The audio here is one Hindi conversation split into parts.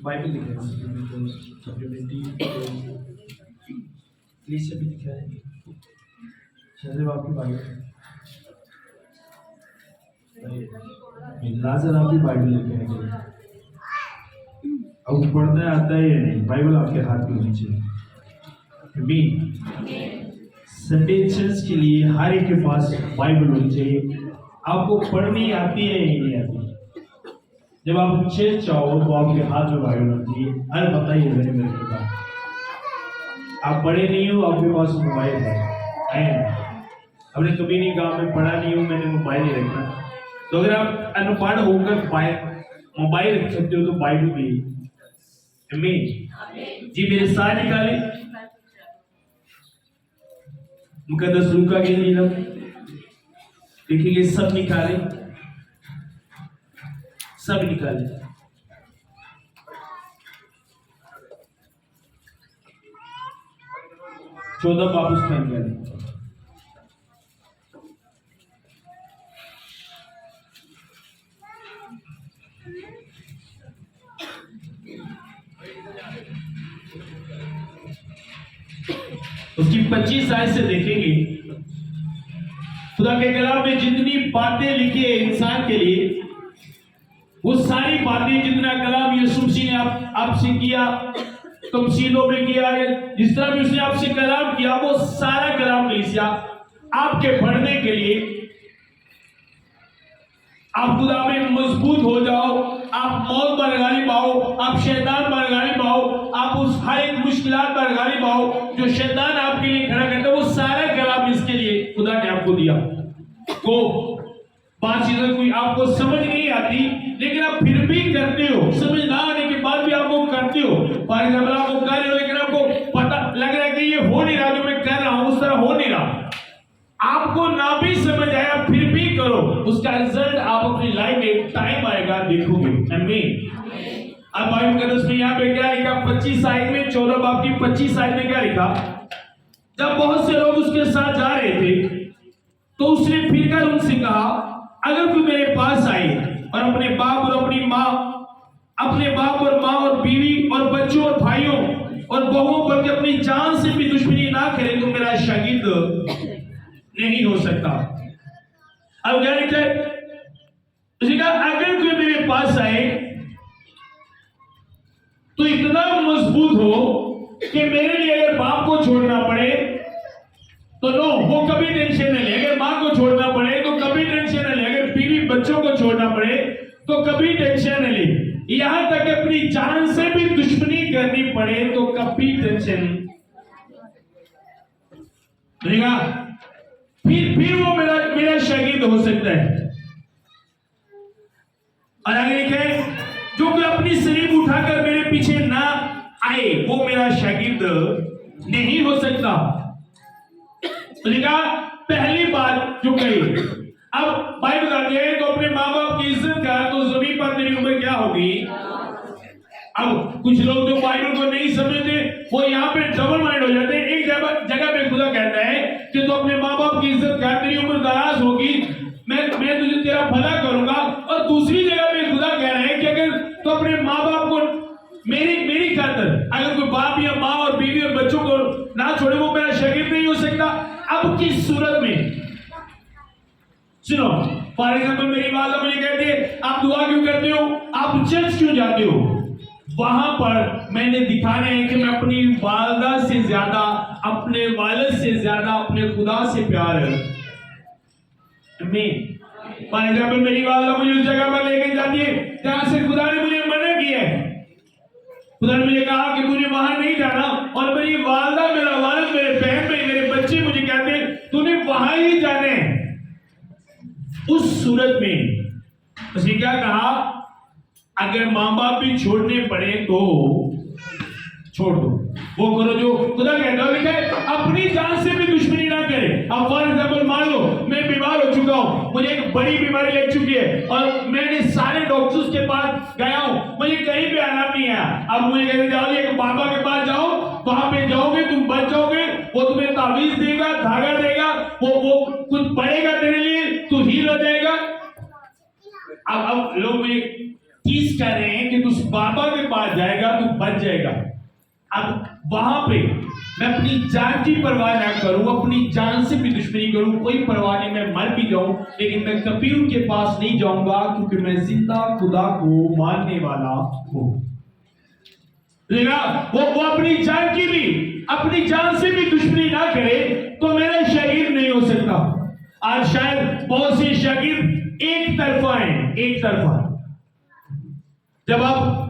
बाइबल लिखा है, सप्लीमेंट्री इंग्लिश से भी लिखा है। शायद आपकी बाइबल लाजर आपकी बाइबल लिखे हैं, अब पढ़ने आता है या नहीं? बाइबल आपके हाथ में होनी चाहिए। संडे चर्च के लिए हर एक के पास बाइबल होनी चाहिए। आपको पढ़नी आती है या नहीं आती? जब आप चर्च जाओ तो आपके हाथ में बाइबल होती है। अरे बताइए मेरे पास आप पढ़े नहीं हो, आपके पास मोबाइल है। हमने कभी नहीं कहा मैं पढ़ा नहीं हूँ, मैंने मोबाइल नहीं रखा। तो अगर आप अनपढ़ होकर मोबाइल रख सकते हो तो बाइबल भी। जी मेरे साथ निकाले मुकद्दस लूका के लिए लिखेंगे, सब निकाले, सब निकाले। चौदह बाप उसमें निकाले। उसकी 25 आयत से देखेंगे खुदा के कलाम में जितनी बातें लिखी है इंसान के लिए, वो सारी बातें जितना कलाम यीशु मसीह ने आपसे किया, तमसीलों में किया है, जिस तरह भी उसने आपसे कलाम किया, वो सारा कलाम कलीसिया आपके पढ़ने के लिए, आप खुदा में मजबूत हो जाओ, आप मौत पर गालिब आओ, आप शैतान पर गालिब आओ, आप उस हर एक मुश्किलात पर गालिब आओ जो शैतान आपके लिए खड़ा करता है। वो सारा कलाम इसके लिए खुदा ने आपको दिया। तो बात चीजें कोई आपको समझ नहीं आती लेकिन आप फिर भी करते हो, समझ ना आने के बाद भी आप वो करते हो। फॉर एग्जाम्पल आप वो कर रहे हो लेकिन आपको पता लग रहा है कि ये हो नहीं रहा, जो मैं कर रहा हूं उस तरह हो नहीं रहा, आपको ना भी समझ आया फिर भी करो, उसका रिजल्ट आप अपनी लाइफ में टाइम आएगा देखोगे। आमीन। अब बाइबल मुकद्दस में यहाँ पे क्या लिखा? 25 आयत में, 14 बाब की 25 आयत में क्या लिखा? जब बहुत से लोग उसके साथ जा रहे थे तो उसने फिरकर उनसे कहा, अगर कोई मेरे पास आए और अपने बाप और अपनी माँ, अपने बाप और माँ और बीवी और बच्चों और भाइयों और बहुओं पर अपनी जान से भी दुश्मनी ना करे तो मेरा शागिर्द नहीं हो सकता। अब क्या लिखा है? उसने कहा अगर कोई मेरे पास आए तो इतना मजबूत हो कि मेरे लिए अगर बाप को छोड़ना पड़े तो नो, वो कभी टेंशन नहीं ले। अगर मां को छोड़ना पड़े तो कभी टेंशन नहीं ले। अगर बीवी बच्चों को छोड़ना पड़े तो कभी टेंशन नहीं ले। यहां तक अपनी जान से भी दुश्मनी करनी पड़े तो कभी टेंशन नहीं। फिर वो मेरा शागिर्द हो सकता है। और आगे लिखा है, जो कोई अपनी सलीब उठाकर मेरे पीछे ना आए वो मेरा शागिर्द नहीं हो सकता। तो लिखा पहली बात जो कही। अब बाइबल बताती है तो अपने माँ बाप की इज्जत कर तो जमीन पर तेरी उम्र क्या होगी। अब कुछ लोग जो बाइबल को नहीं समझते वो यहाँ पे डबल माइंड हो जाते हैं। एक जगह पे खुदा कहता है कि तो अपने माँ बाप की इज्जत कर, तेरी उम्र दराज होगी, मैं तुझे तेरा भला करूंगा। और दूसरी जगह पे खुदा कह रहा है कि अगर तो अपने माँ बाप को मेरी खातिर अगर कोई बाप या माँ और बीवी और बच्चों को ना छोड़े वो मेरा शागिर्द नहीं हो सकता। अब किस सूरत में? सुनो, फॉर एग्जाम्पल मेरी वालिदा मुझे कहती है आप दुआ क्यों करते हो, आप चर्च क्यों जाते हो? वहां पर मैंने दिखाना है कि मैं अपनी वालिदा से ज्यादा, अपने वालिद से ज्यादा अपने खुदा से प्यार है। फॉर एग्जाम्पल मेरी वालिदा मुझे उस जगह पर लेके जाती है जहां से खुदा ने मुझे मना किया है। खुदा ने मुझे कहा कि मुझे वहां नहीं जाना, और मेरी वालिदा, मेरा वालिद, मेरे बहन भाई, मेरे बच्चे मुझे कहते हैं तूने वहां ही जाने। उस सूरत में उसने क्या कहा, अगर माँ बाप भी छोड़ने पड़े तो छोड़ दो, वो करो जो खुदा कहता है। अपनी जान से भी दुश्मनी ना करे। अब फॉर एग्जाम्पल मान लो मैं बीमार हो चुका हूं, मुझे एक बड़ी बीमारी लग चुकी है और मैंने सारे डॉक्टर्स के पास गया हूं, मुझे कहीं भी आराम नहीं आया। अब मुझे कहते जाओ एक बाबा के पास जाओ, वहां पे जाओगे तुम बच जाओगे, वो तुम्हें तावीज देगा, धागा देगा, वो कुछ पड़ेगा तेरे लिए, तू हील हो जाएगा। अब लोग मुझे टीज कर रहे हैं कि तू बाबा के पास जाएगा बच जाएगा। अब वहां पे मैं अपनी जान की परवाह ना करूं, अपनी जान से भी दुश्मनी करूं, कोई परवाह नहीं, मैं मर भी जाऊं, लेकिन मैं कभी उनके पास नहीं जाऊंगा, क्योंकि मैं जिंदा खुदा को मानने वाला हूं। वो अपनी जान की भी, अपनी जान से भी दुश्मनी ना करे तो मेरा शागिर्द नहीं हो सकता। आज शायद बहुत से शागिर्द एक तरफा हैं, एक तरफा। जब आप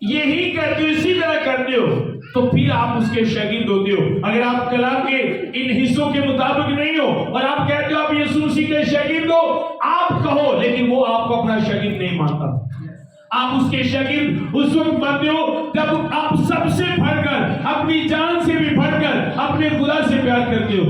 यही करते हो, इसी तरह करते हो, तो फिर आप उसके शागिर्द होते हो। अगर आप कलाम के इन हिस्सों के मुताबिक नहीं हो और आप कहते हो आप यीशु मसीह के शागिर्द हो, आप कहो, लेकिन वो आपको अपना शागिर्द नहीं मानता। आप उसके शागिर्द उस वक्त बनते हो जब आप सबसे बढ़कर, अपनी जान से भी बढ़कर अपने खुदा से प्यार करते हो।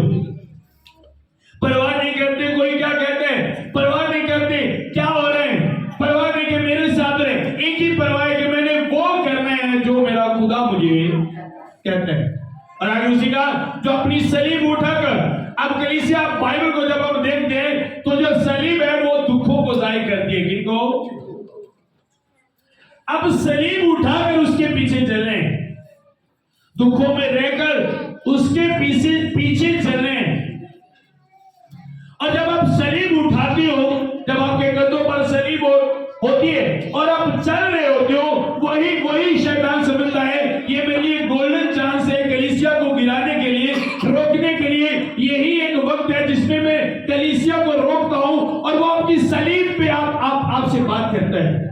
परवाह नहीं करते कोई क्या कहते हैं, परवाह नहीं करते क्या हो रहे हैं, परवाह नहीं कि मेरे साथ रहे, एक ही परवाह है कि मैंने वो करना है जो मेरा खुदा मुझे कहते हैं। और आगे उसी का जो अपनी सलीब उठाकर, अब कलीसिया बाइबल को जब हम देखते हैं तो जो सलीब है वो दुखों को जाहिर करती है। किनको? अब सलीब उठाकर उसके पीछे चले, दुखों में रहकर उसके पीछे पीछे चले। और जब आप सलीब उठाते हो, जब आपके कंधों पर सलीब होती है और आप चल रहे होते हो, वही शैतान समझता है ये मेरी एक गोल्डन चांस है कलीसिया को गिराने के लिए, रोकने के लिए। यही एक वक्त है जिसमें मैं कलीसिया को रोकता हूं और वो आपकी सलीब पे आपसे बात करता है।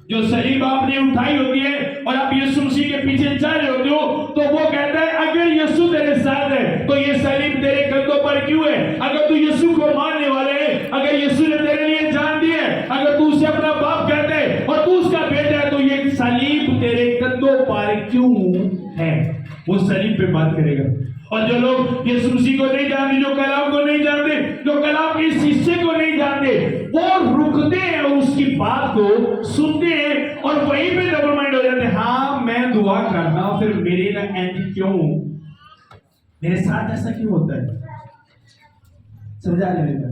जो सलीब आपने उठाई होती है और आप यीशु मसीह के पीछे चल रहे होते हो, तो वो कहता है अगर यीशु तेरे साथ है तो ये सलीब तेरे कंधों पर क्यों है? अगर तू यीशु को मानने वाले है, अगर यीशु ने तेरे लिए जान दी है, अगर तू उसे अपना बाप कहता है और तू उसका बेटा है, तो ये सलीब तेरे कंधों पर क्यों है? वो सलीब पे बात करेगा। और जो लोग यीशु मसीह को नहीं जानते, जो कलाम को नहीं जानते, जो कलाम के इस हिस्से को नहीं जानते, वो रुकते हैं और उसकी बात को सुनते हैं और वहीं पे डबल माइंड हो जाते हैं। हाँ मैं दुआ करना, फिर मेरे ना एंड क्यों, मेरे साथ ऐसा क्यों होता है? समझा लेगा?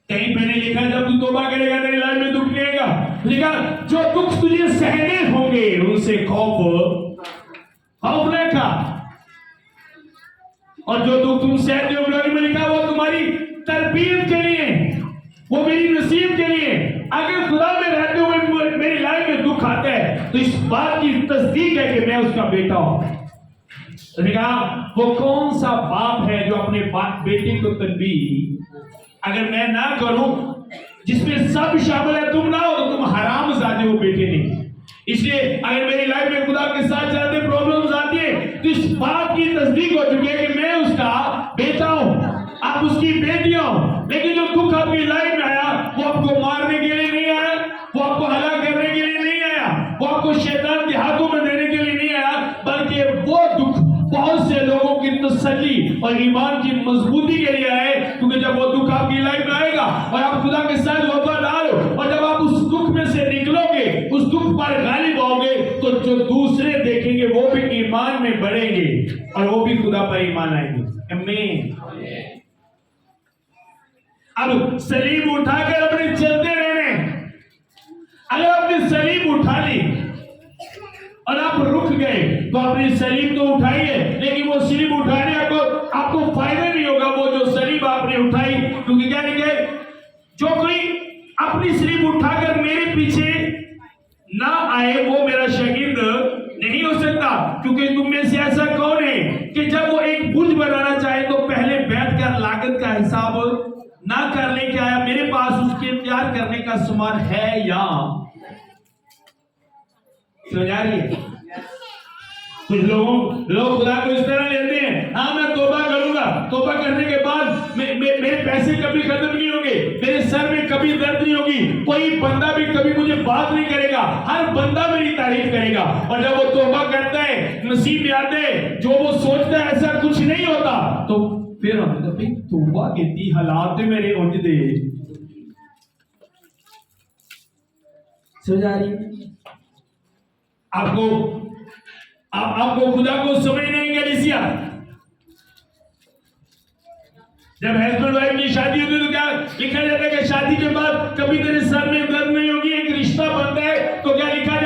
कहीं मैंने लिखा जब तू तौबा करेगा तेरी लाइफ में दुख नहीं आएगा। लिखा जो दुख तुझे सहने होंगे उनसे खौफ न खा, और जो दुख तुम सहते हो में लिखा वो तुम्हारी तरबियत के लिए, वो मेरी नसीब के लिए। अगर खुदा में रहते हुए मेरी लाइफ में दुख आता है तो इस बात की तस्दीक है कि मैं उसका बेटा हूं। लिखा वो कौन सा बाप है जो अपने बेटे को तनबीह अगर मैं ना करूं, जिसमें सब शामिल है, तुम ना हो तो तुम हरामजादे हो, बेटे नहीं। इसलिए अगर मेरी लाइफ में खुदा के साथ चलते प्रॉब्लम्स आती है तो इस बात की तस्दीक हो चुकी है कि मैं उसका बेटा हूं, आप उसकी बेटियां हो। लेकिन जो दुख आपकी लाइफ में आया वो आपको मारने के लिए नहीं आया, वो आपको हलाक करने के लिए नहीं आया, वो आपको शैतान के हाथों में देने के लिए नहीं आया, बल्कि वो दुख बहुत से लोगों की तसल्ली और ईमान की मजबूती के लिए आए। क्योंकि जब वो दुख आपकी लाइफ में आएगा और आप खुदा के साथ वफादार हो और जब आप उस दुख में से निकलोगे, उस दुख पर गालिब आओगे, तो जो दूसरे देखेंगे वो भी ईमान में बढ़ेंगे और वो भी खुदा पर ईमान आएंगे। आमीन। अब सलीब उठाकर अपने चलते रहने, अगर आपने सलीब उठा ली और आप रुक गए तो अपनी सलीब तो उठाइए, लेकिन वो सलीब उठाने आपको फायदा नहीं होगा वो जो सलीब आपने उठाई। क्योंकि क्या लिखे, जो कोई अपनी सलीब उठाकर मेरे पीछे ना आए वो मेरा शागिर्द नहीं हो सकता। क्योंकि तुम में से ऐसा कौन है कि जब वो एक बुर्ज बनाना चाहे तो पहले बैठकर लागत का हिसाब ना कर ले कि आया मेरे पास उसके तैयार करने का सामान है या समझा रही है? कुछ लोग खुदा को इस तरह लेते हैं, हाँ मैं तौबा करूंगा, तौबा करने के बाद मेरे पैसे कभी खत्म नहीं होंगे, मेरे सर में कभी दर्द नहीं होगी, कोई बंदा भी कभी मुझे बात नहीं करेगा, हर बंदा मेरी तारीफ करेगा। और जब वो तौबा करता है, नसीब में आते हैं, जो वो सोचता है ऐसा कुछ नहीं होता, तो फिर हम तो भाई तौबा कहती हालात मेरे उठ दे। समझा रही आपको खुदा को समझ नहीं कलीसिया। जब हस्बैंड वाइफ की शादी होती है तो क्या लिखा जाता है कि शादी के बाद कभी तेरे सर में दर्द नहीं होगी। एक रिश्ता बनता है तो क्या लिखा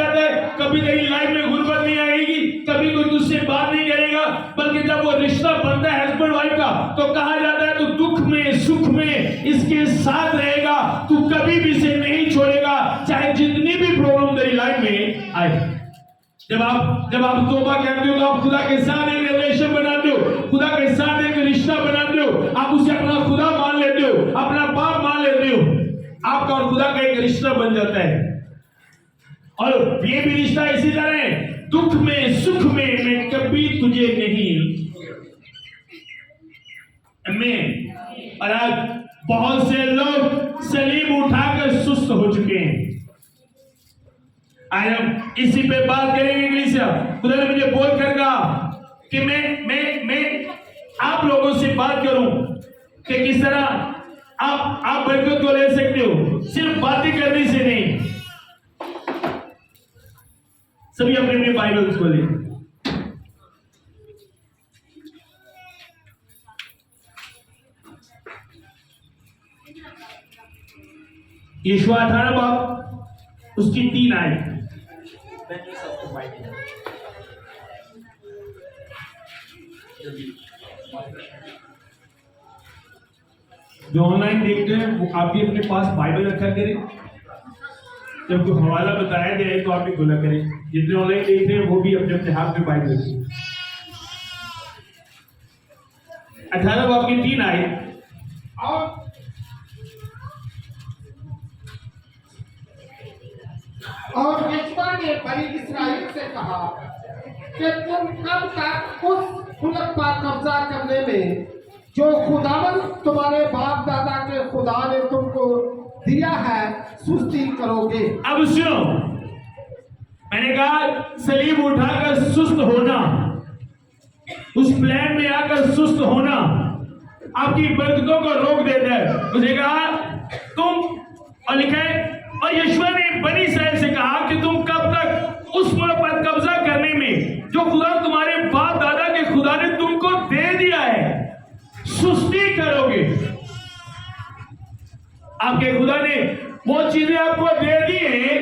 कभी तेरी लाइफ में गुर्बत नहीं आएगी, कभी कोई तुझसे बात नहीं करेगा, बल्कि जब वो रिश्ता बनता है हस्बैंड वाइफ का तो कहा जाता है तू दुख में सुख में इसके साथ रहेगा, तू कभी भी इसे नहीं छोड़ेगा, चाहे जितनी भी प्रॉब्लम तेरी लाइफ में आए। जब आप तौबा करते हो तो आप खुदा के साथ एक रिलेशन बनाते हो, खुदा के साथ एक रिश्ता बनाते हो, आप उसे अपना खुदा मान लेते हो, अपना बाप मान लेते हो, आपका और खुदा का एक रिश्ता बन जाता है। और ये भी रिश्ता इसी तरह है, दुख में सुख में मैं कभी तुझे नहीं। आमीन। और आज बहुत से लोग सलीब उठाकर सुस्त हो चुके हैं। आज हम इसी पे बात करेंगे। इंग्लिश खुदा ने मुझे बोल कर कहा कि मैं आप लोगों से बात करूं कि किस तरह आप बरकत को ले सकते हो, सिर्फ बातें करने से नहीं। सभी अपने अपने बाइबल खोलें। यीशु 18 बाब उसकी 3 आयत। जो ऑनलाइन देखते हैं वो आप भी अपने पास बाइबल रखा करें, जब कोई हवाला बताया जाए तो आप भी खोला करें। जितने ऑनलाइन देख रहे हैं वो भी अपने अपने हाथ में बाइबल रखें। 18 बाब की 3 आयत। और यहोवा ने बनी इस्राएल से कहा कि तुम कब तक उस मुल्क पर कब्जा करने में जो खुदावन तुम्हारे बाप दादा के खुदा ने तुमको दिया है सुस्ती करोगे। अब सुनो, मैंने कहा सलीब उठाकर सुस्त होना, उस प्लान में आकर सुस्त होना आपकी बरकतों को रोक देता है। मुझे कहा तुम, और लिखा है और यहोवा ने बनी इस्राएल से कहा कि तुम कब तक उस मुल्क पर कब्जा करने में जो खुदा तुम्हारे बाप दादा के खुदा ने तुमको दे दिया है सुस्ती करोगे। आपके खुदा ने वो चीजें आपको दे दी है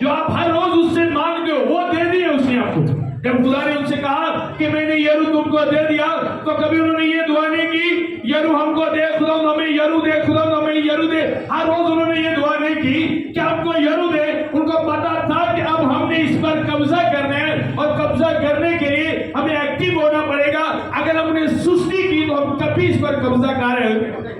जो आप हर रोज उससे मांगते हो, वो दे दी है उसने आपको। जब खुदा ने उनसे कहा कि मैंने यरू तुमको दे दिया तो कभी उन्होंने ये दुआ नहीं की यरू हमको दे, खुदा हमें यरू दे, खुदा हमें यरू दे। हर रोज उन्होंने ये दुआ नहीं की कि हमको यरू दे। उनको पता था कि अब हमने इस पर कब्जा करना है और कब्जा करने के लिए हमें एक्टिव होना पड़ेगा। अगर हमने सुस्ती की तो हम कभी इस पर कब्जा कर।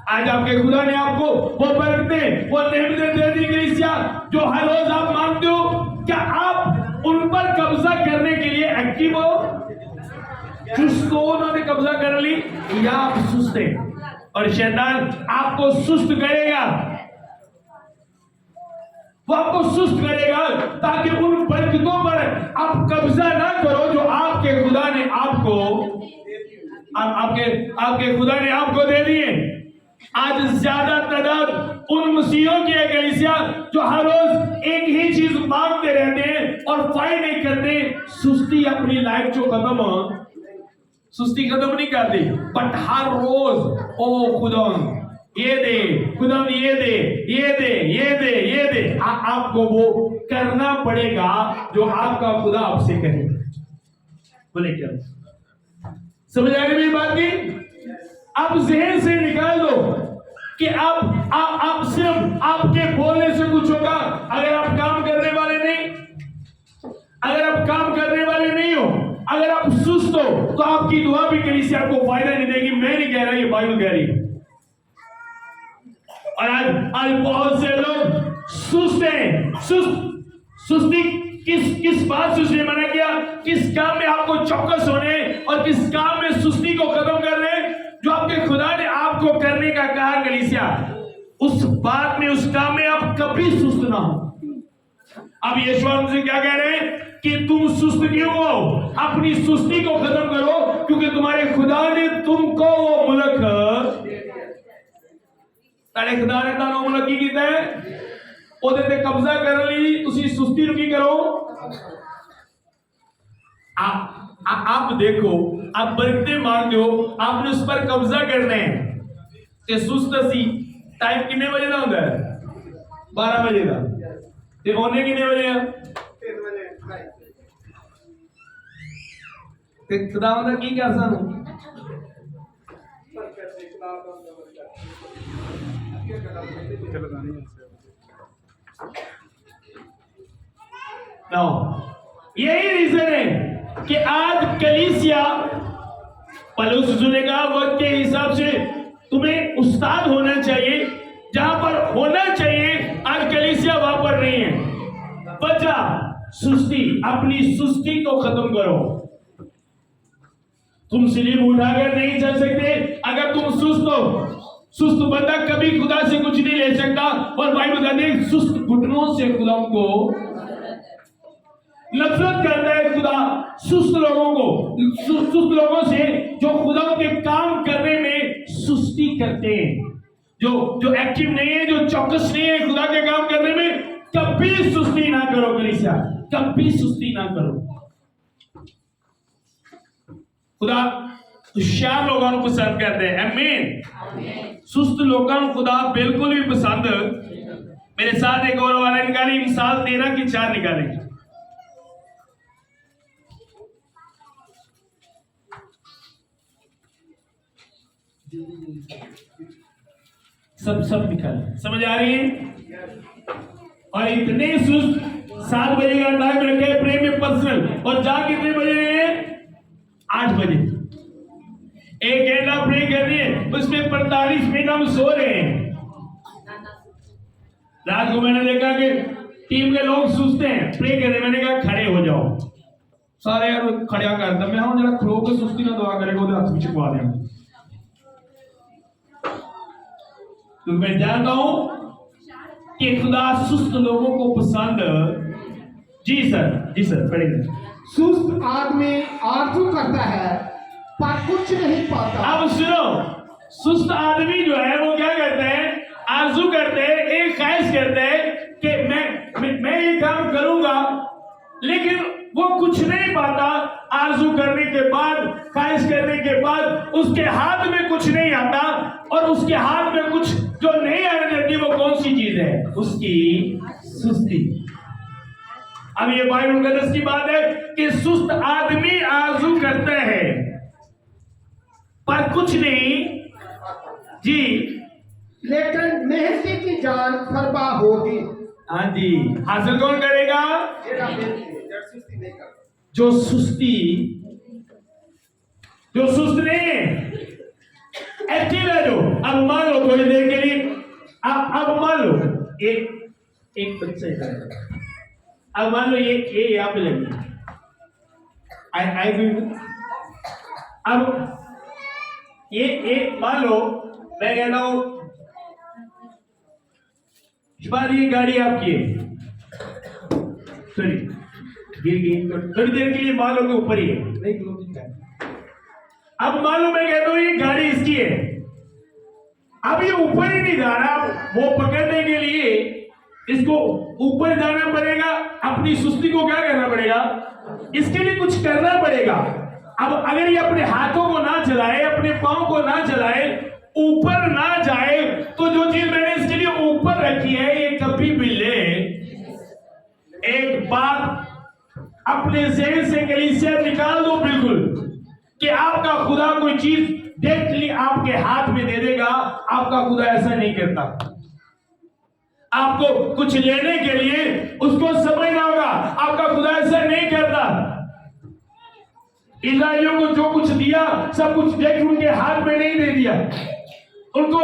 आज आपके खुदा ने आपको वो बरकतें, वो नेमतें दे दी गई जो हर रोज आप मांगते हो। क्या आप उन पर कब्जा करने के लिए एक्टिव हो? जिसको उन्होंने कब्जा कर ली या आप सुस्त हैं? और शैतान आपको सुस्त करेगा, वो आपको सुस्त करेगा ताकि उन बरकतों पर आप कब्जा ना करो जो आपके खुदा ने आपको आपके खुदा ने आपको दे दिए। आज ज्यादा तादाद उन मसीहों की है कलीसिया जो हर रोज एक ही चीज मांगते रहते हैं और फाइट नहीं करते। सुस्ती अपनी लाइफ जो सुस्ती खत्म नहीं करती, बट हर रोज ओ खुदा ये दे, खुदा ये दे, ये दे, ये दे, ये दे। आपको वो करना पड़ेगा जो आपका खुदा आपसे कहे। बोले क्या समझ आ गई मेरी बात की? आप जहन से निकाल दो कि आप सिर्फ आपके बोलने से कुछ होगा। अगर आप काम करने वाले नहीं, अगर आप काम करने वाले नहीं हो, अगर आप सुस्त हो तो आपकी दुआ भी कलीसिया आपको फायदा नहीं देगी। मैं नहीं कह रहा, ये बाइबल कह रही है। और आज बहुत से लोग सुस्त हैं। सुस्ती किस बात से उसने मना किया? किस काम में आपको चौकस होने और किस काम में सुस्ती को खत्म करने जो आपके खुदा ने आपको करने का कहा कलीसिया, उस बात में, उस काम में आप कभी सुस्त ना हो। अब यीशु हमसे क्या कह रहे हैं कि तुम सुस्त क्यों हो? अपनी सुस्ती को खत्म करो, क्योंकि तुम्हारे खुदा ने तुमको वो मुल्क तारे खुदा ने तानो मुल्क की कीता है ओदे ते कब्जा कर ली। तुसी सुस्ती रुकी करो। आप देखो, आप बरकते मांगते हो, आपने उस पर कब्जा करना है ते सुस्त सी टाइम कितने बजे का होता है? 12 बजे का। ते होने कितने बजे? ਤੇ ਖੁਦਾਵੰਦ ਦਾ ਕੀ ਕਰ ਸਾਨੂੰ नो यही रीजन है कि आज कलीसिया पलूस ने कहा वक्त के हिसाब से तुम्हें उस्ताद होना चाहिए, जहां पर होना चाहिए आज कलीसिया वहां पर नहीं है। बचा सुस्ती, अपनी सुस्ती को खत्म करो। तुम स्लीप उठाकर नहीं चल सकते अगर तुम सुस्त हो। सुस्त बंदा कभी खुदा से कुछ नहीं ले सकता। और भाई बताते हैं सुस्त घुटनों से खुदा को नफरत करता है। खुदा सुस्त लोगों को, सुस्त लोगों से जो खुदा के काम करने में सुस्ती करते हैं, जो एक्टिव नहीं है, जो चौकस नहीं है खुदा के काम करने में, कभी सुस्ती ना करो कलीसिया, कभी सुस्ती ना करो। खुदा होशियार लोगों को पसंद करते हैं। आमीन। सुस्त लोगों को खुदा बिल्कुल भी पसंद। मेरे साथ एक और वाला निकाली, मिसाल 13 की 4 निकाली। सब निकाल, समझ आ रही है? और इतने सुस्त 7 बजे का टाइम रखे प्रेम में पर्सनल, और जा कितने बजे रहे हैं? 8 बजे। 1 घंटा प्रे कर रही है, उसमें 45 मिनट हम सो रहे हैं। रात को मैंने देखा कि टीम के लोग सुस्ते हैं, प्रे कर रहे। मैंने कहा खड़े हो जाओ सारे। यार खड़ा करता मैं हूं, जरा खलो के सुस्ती ना दुआ करेगा हाथ में छिपवा दें। तो मैं जानता हूं कि खुदा सुस्त लोगों को पसंद। जी सर पढ़ेंगे। सुस्त आदमी आरज़ू करता है पर कुछ नहीं पाता। अब सुनो, सुस्त आदमी जो है वो क्या करते हैं? आरज़ू करते हैं, एक ख्वाहिश करते हैं कि मैं ये काम करूंगा, लेकिन वो कुछ नहीं पाता। आरज़ू करने के बाद, ख्वाहिश करने के बाद उसके हाथ में कुछ नहीं आता, और उसके हाथ में कुछ जो नहीं आने देती वो कौन सी चीज है? उसकी सुस्ती। अब ये बाइबल मुकद्दस की बात है कि सुस्त आदमी आरज़ू करता है पर कुछ नहीं जी, लेकिन मेहनती की जान बर्बाद होगी। हाँ जी, हासिल कौन करेगा? जो सुस्त नहीं है, एक्टिव है जो। अब मान लो थोड़ी देर के लिए, अब मान लो एक बच्चा है, अब मान लो ये यहाँ पे लगी। अब ये मान लो मैं कहता हूं ये गाड़ी आपकी है, सॉरी गिर गई, थोड़ी देर के लिए मान लो कि ऊपर ही है। अब मान लो मैं कहता हूं ये गाड़ी इसकी है। अब ये ऊपर ही नहीं जा रहा, वो पकड़ने के लिए इसको ऊपर जाना पड़ेगा। अपनी सुस्ती को क्या करना पड़ेगा? इसके लिए कुछ करना पड़ेगा। अब अगर ये अपने हाथों को ना चलाए, अपने पांव को ना चलाए, ऊपर ना जाए, तो जो चीज मैंने इसके लिए ऊपर रखी है ये कभी भी ले। एक बात अपने ज़हन से कलीसिया निकाल दो बिल्कुल, कि आपका खुदा कोई चीज डायरेक्टली आपके हाथ में दे देगा। आपका खुदा ऐसा नहीं करता। आपको कुछ लेने के लिए उसको समझना होगा। आपका खुदा ऐसा नहीं करता। इस्राएलियों को जो कुछ दिया सब कुछ डायरेक्ट उनके हाथ में नहीं दे दिया। उनको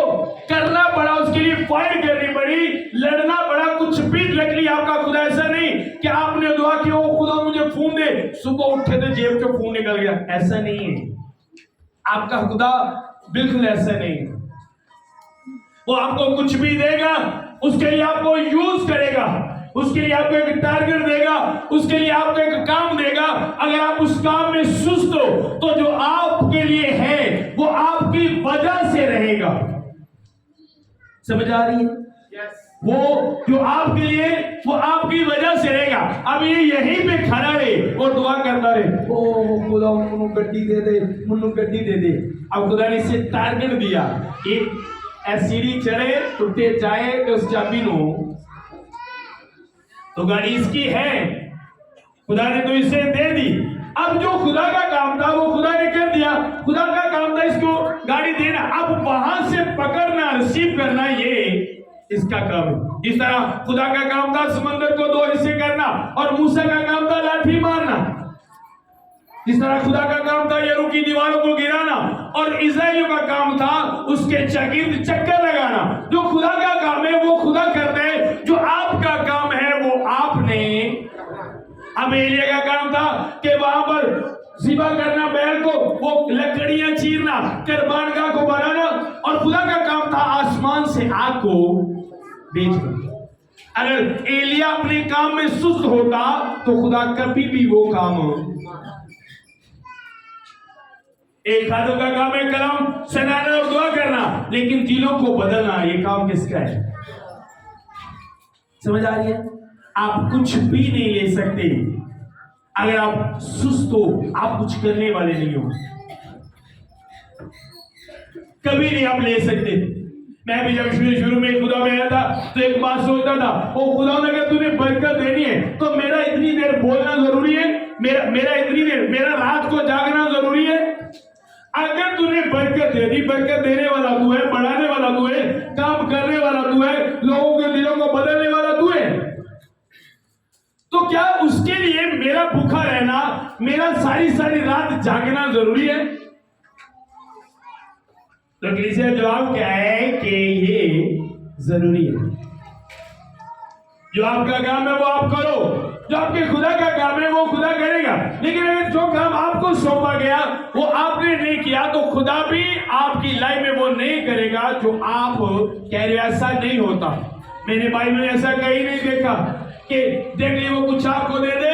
करना पड़ा, उसके लिए फाइट करनी पड़ी, लड़ना पड़ा, कुछ भी रख लिया। आपका खुदा ऐसा नहीं कि आपने दुआ की ओ खुदा मुझे फोन दे, सुबह उठे तो जेब से फोन निकल गया। ऐसा नहीं है। आपका खुदा बिल्कुल ऐसा नहीं है। वो आपको कुछ भी देगा, उसके लिए आपको यूज करेगा, उसके लिए आपको एक टारगेट देगा, उसके लिए आपको एक काम देगा। अगर आप उस काम में सुस्त हो तो जो आपके लिए है वो आपकी वजह से रहेगा। समझ आ रही है? वो जो आपके लिए वो आपकी वजह से रहेगा। अब ये यहीं पे खड़ा रहे और दुआ करता रहे, ओ खुदा मुन्नू गड्डी दे दे, मुन्नू गड्डी दे दे। अब खुदा ने इसे टारगेट दिया, एक सीढ़ी चढ़े टूटे जाए तो उस चाबी नो तो गाड़ी इसकी है। खुदा ने तो इसे दे दी। अब जो खुदा का काम था वो खुदा ने कर दिया। खुदा का काम था इसको गाड़ी देना, अब वहां से पकड़ना, रिसीव करना, ये इसका काम है। इस तरह खुदा का काम था समंदर को 2 हिस्से करना, और मूसा का काम था लाठी मारना। इस तरह खुदा का काम था यरीहो की दीवारों को गिराना, और इस्राएलियों का काम था उसके चगिर्द चक्कर लगाना। जो खुदा का काम है वो खुदा करते हैं, जो आपका काम है वो आपने। अब एलिया का काम था कि वहां पर ज़िबा करना बैल को, वो लकड़ियां चीरना, कुर्बानगाह को बनाना, और खुदा का काम था आसमान से आग को भेजना। अगर एलिया अपने काम में सुस्त होता तो खुदा कभी भी वो काम, एक हाथों का काम है कलम सुनाना और दुआ करना, लेकिन दिलों को बदलना ये काम किसका है? समझ आ रही है? आप कुछ भी नहीं ले सकते अगर आप सुस्त हो, आप कुछ करने वाले नहीं हो, कभी नहीं आप ले सकते। मैं भी जब शुरू में खुदा में आया था तो एक बात सोचता था, ओ खुदा ने अगर तूने बरकत देनी है तो मेरा इतनी देर बोलना जरूरी है, मेरा इतनी देर, मेरा रात को जागना जरूरी है। अगर तूने बरकत दे दी, बरकत देने वाला तू है, बढ़ाने वाला तू है, काम करने वाला तू है, लोगों के दिलों को बदलने वाला तू है, तो क्या उसके लिए मेरा भूखा रहना, मेरा सारी रात जागना जरूरी है? तो कलीसिया जवाब क्या है कि ये जरूरी है। जो आपका काम है वो आप करो, जो आपके खुदा का काम है वो खुदा करेगा। लेकिन अगर जो काम आपको सौंपा गया वो आपने नहीं किया तो खुदा भी आपकी लाइफ में वो नहीं करेगा जो आप कह रहे। ऐसा नहीं होता। मैंने बाइबल में ऐसा कहीं नहीं देखा कि देख लिए वो कुछ आपको दे दे,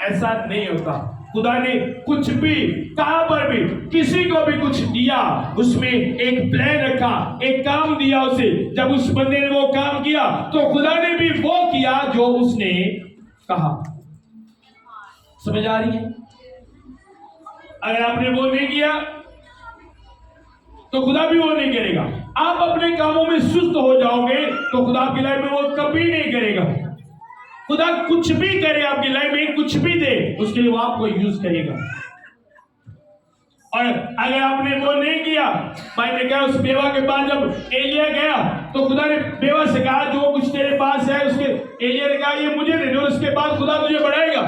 ऐसा नहीं होता। खुदा ने कुछ भी, कहां पर भी, किसी को भी कुछ दिया, उसमें एक प्लान रखा, एक काम दिया उसे। जब उस बंदे ने वो काम किया तो खुदा ने भी वो किया जो उसने कहा। समझ आ रही है? अगर आपने वो नहीं किया तो खुदा भी वो नहीं करेगा। आप अपने कामों में सुस्त हो जाओगे तो खुदा आपकी लाइफ में वो कभी नहीं करेगा। खुदा कुछ भी करे आपकी लाइफ में, कुछ भी दे, उसके लिए वो आपको यूज करेगा। और अगर आपने वो नहीं किया, भाई ने कहा उस बेवा के पास जब एलिया गया तो खुदा ने बेवा से कहा जो कुछ तेरे पास है, उसके एलिया ने कहा ये मुझे दे दो, उसके बाद खुदा तुझे बढ़ाएगा।